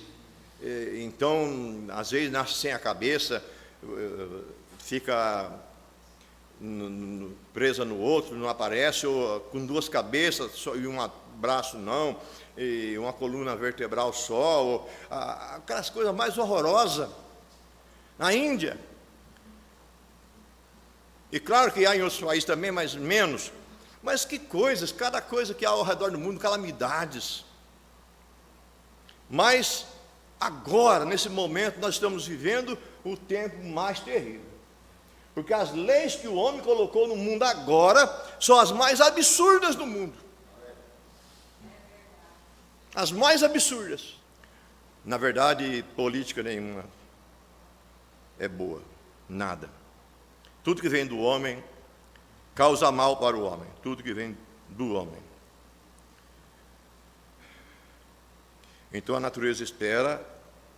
Então, às vezes nasce sem a cabeça, fica presa no outro, não aparece, ou com 2 cabeças e um braço não, e uma coluna vertebral só, ou, aquelas coisas mais horrorosas. Na Índia, e claro que há em outros países também, mas menos, mas que coisas, cada coisa que há ao redor do mundo, calamidades. Mas agora, nesse momento, nós estamos vivendo o tempo mais terrível. Porque as leis que o homem colocou no mundo agora são as mais absurdas do mundo. As mais absurdas. Na verdade, política nenhuma é boa. Nada. Tudo que vem do homem causa mal para o homem. Tudo que vem do homem. Então a natureza espera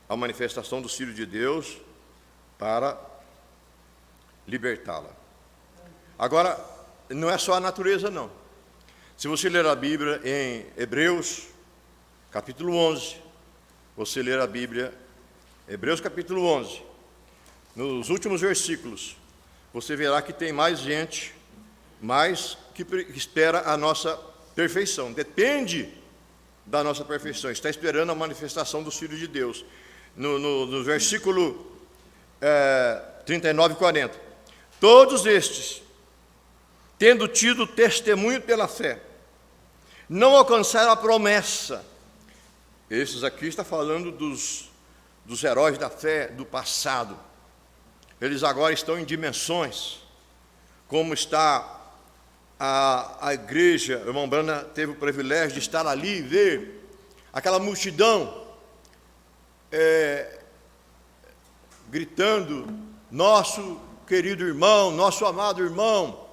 a manifestação do Filho de Deus para libertá-la. Agora, não é só a natureza não. Se você ler a Bíblia em Hebreus, capítulo 11, você ler a Bíblia, Hebreus capítulo 11, nos últimos versículos, você verá que tem mais gente, mais que espera a nossa perfeição. Depende da nossa perfeição, está esperando a manifestação dos filhos de Deus. No versículo 39 e 40. Todos estes, tendo tido testemunho pela fé, não alcançaram a promessa. Esses aqui está falando dos heróis da fé do passado. Eles agora estão em dimensões, como está a igreja. O irmão Brana teve o privilégio de estar ali e ver aquela multidão gritando: nosso querido irmão, nosso amado irmão,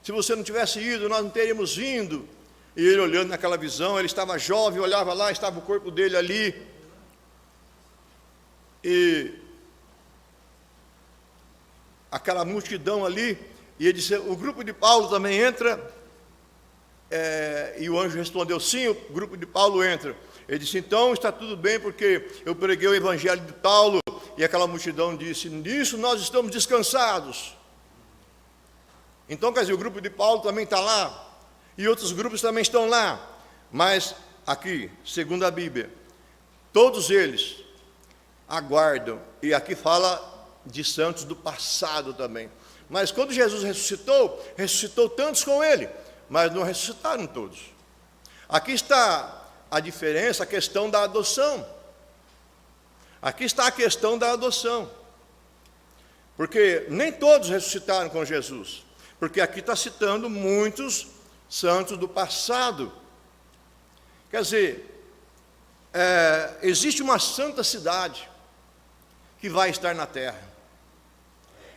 se você não tivesse ido, nós não teríamos vindo. E ele olhando naquela visão, ele estava jovem, olhava lá, estava o corpo dele ali, e aquela multidão ali, e ele disse: o grupo de Paulo também entra? E o anjo respondeu: sim, o grupo de Paulo entra. Ele disse: então está tudo bem, porque eu preguei o evangelho de Paulo. E aquela multidão disse: nisso nós estamos descansados. Então, quer dizer, o grupo de Paulo também está lá, e outros grupos também estão lá. Mas aqui, segundo a Bíblia, todos eles aguardam, e aqui fala de santos do passado também. Mas quando Jesus ressuscitou tantos com ele, mas não ressuscitaram todos. Aqui está a diferença, a questão da adoção. Aqui está a questão da adoção. Porque nem todos ressuscitaram com Jesus. Porque aqui está citando muitos santos do passado. Quer dizer, existe uma santa cidade que vai estar na terra.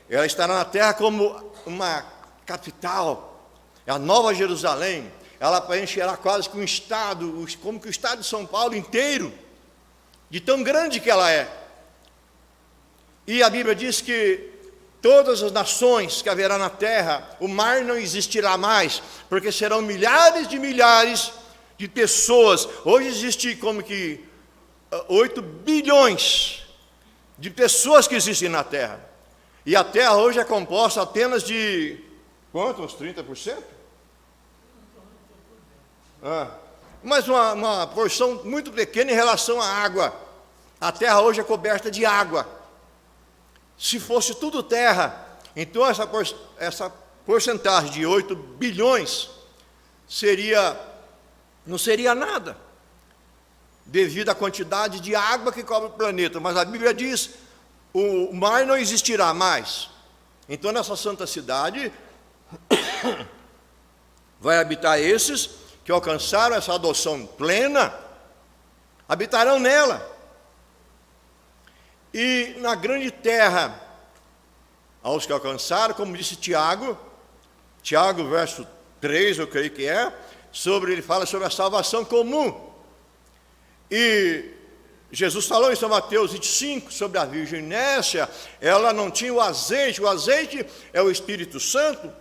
Ela estará na terra como uma capital a Nova Jerusalém, ela preencherá quase que um estado, como que o estado de São Paulo inteiro, de tão grande que ela é. E a Bíblia diz que todas as nações que haverá na terra, o mar não existirá mais, porque serão milhares de pessoas. Hoje existe como que 8 bilhões de pessoas que existem na terra. E a terra hoje é composta apenas de, quantos? 30%? Mas uma porção muito pequena em relação à água. A terra hoje é coberta de água. Se fosse tudo terra, então essa porcentagem de 8 bilhões não seria nada, devido à quantidade de água que cobre o planeta. Mas a Bíblia diz, o mar não existirá mais. Então nessa santa cidade vai habitar esses que alcançaram essa adoção plena, habitarão nela. E na grande terra, aos que alcançaram, como disse Tiago, verso 3, eu creio que ele fala sobre a salvação comum. E Jesus falou em São Mateus 25 sobre a Virgem Nécia, ela não tinha o azeite é o Espírito Santo.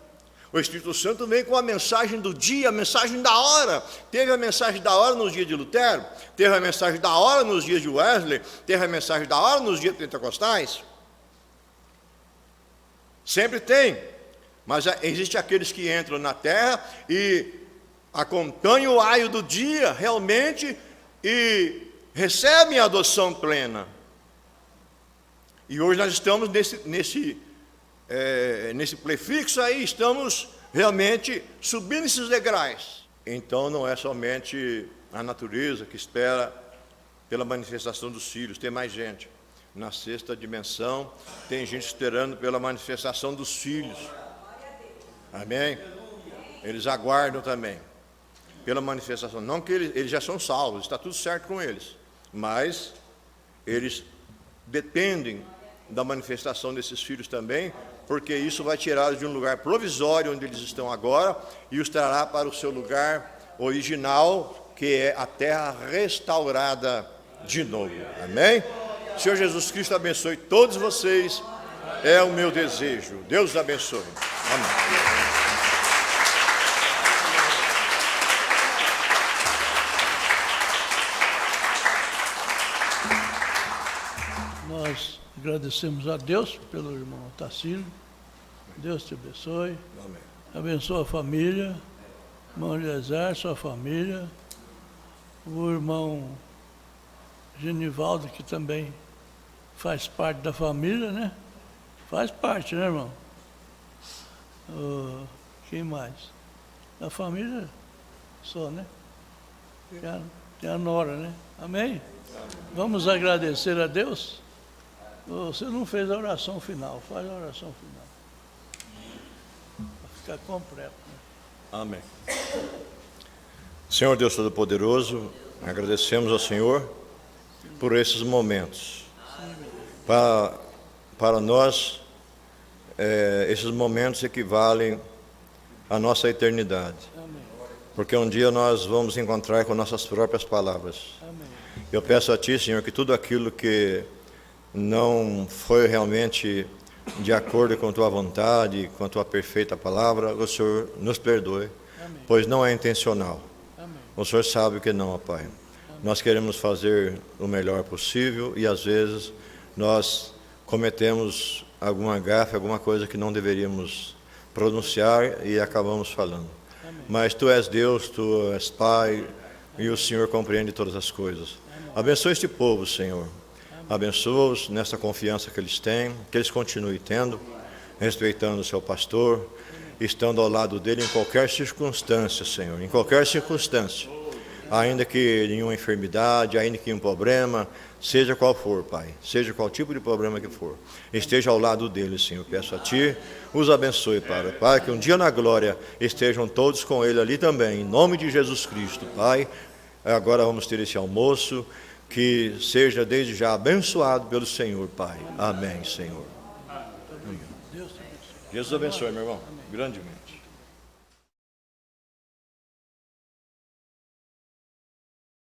O Espírito Santo vem com a mensagem do dia, a mensagem da hora. Teve a mensagem da hora nos dias de Lutero, teve a mensagem da hora nos dias de Wesley, teve a mensagem da hora nos dias pentecostais. Sempre tem, mas existe aqueles que entram na terra e acompanham o aio do dia realmente e recebem a adoção plena. E hoje nós estamos nesse prefixo aí, estamos realmente subindo esses degraus. Então não é somente a natureza que espera pela manifestação dos filhos, tem mais gente. Na sexta dimensão, tem gente esperando pela manifestação dos filhos. Amém? Eles aguardam também pela manifestação. Não que eles já são salvos, está tudo certo com eles, mas eles dependem da manifestação desses filhos também, porque isso vai tirá-los de um lugar provisório onde eles estão agora e os trará para o seu lugar original, que é a terra restaurada de novo. Amém? Senhor Jesus Cristo abençoe todos vocês, é o meu desejo. Deus os abençoe. Amém. Nós agradecemos a Deus pelo irmão Tacílio. Deus te abençoe. Amém. Abençoa a família, irmão Eliezer, sua família, o irmão Genivaldo, que também faz parte da família, né? Faz parte, né, irmão? Quem mais? Da família só, né? Tem a nora, né? Amém? Vamos agradecer a Deus. Você não fez a oração final, faz a oração final. Para ficar completo. Né? Amém. Senhor Deus Todo-Poderoso, agradecemos ao Senhor por esses momentos. Para nós, esses momentos equivalem à nossa eternidade. Amém. Porque um dia nós vamos encontrar com nossas próprias palavras. Amém. Eu peço a Ti, Senhor, que tudo aquilo que não foi realmente de acordo com Tua vontade, com a Tua perfeita palavra, o Senhor nos perdoe, amém, pois não é intencional. Amém. O Senhor sabe que não, ó Pai. Amém. Nós queremos fazer o melhor possível e às vezes nós cometemos alguma gafe, alguma coisa que não deveríamos pronunciar e acabamos falando. Amém. Mas Tu és Deus, Tu és Pai e o Senhor compreende todas as coisas. Amém. Abençoa este povo, Senhor. Abençoa-os nessa confiança que eles têm, que eles continuem tendo, respeitando o seu pastor, estando ao lado dele em qualquer circunstância, Senhor, em qualquer circunstância, ainda que em uma enfermidade, ainda que em um problema, seja qual for, Pai, seja qual tipo de problema que for, esteja ao lado dele, Senhor. Peço a Ti, os abençoe, Pai, que um dia na glória estejam todos com ele ali também, em nome de Jesus Cristo, Pai. Agora vamos ter esse almoço, que seja desde já abençoado pelo Senhor, Pai. Amém, Senhor. Amém. Deus abençoe, meu irmão, grandemente.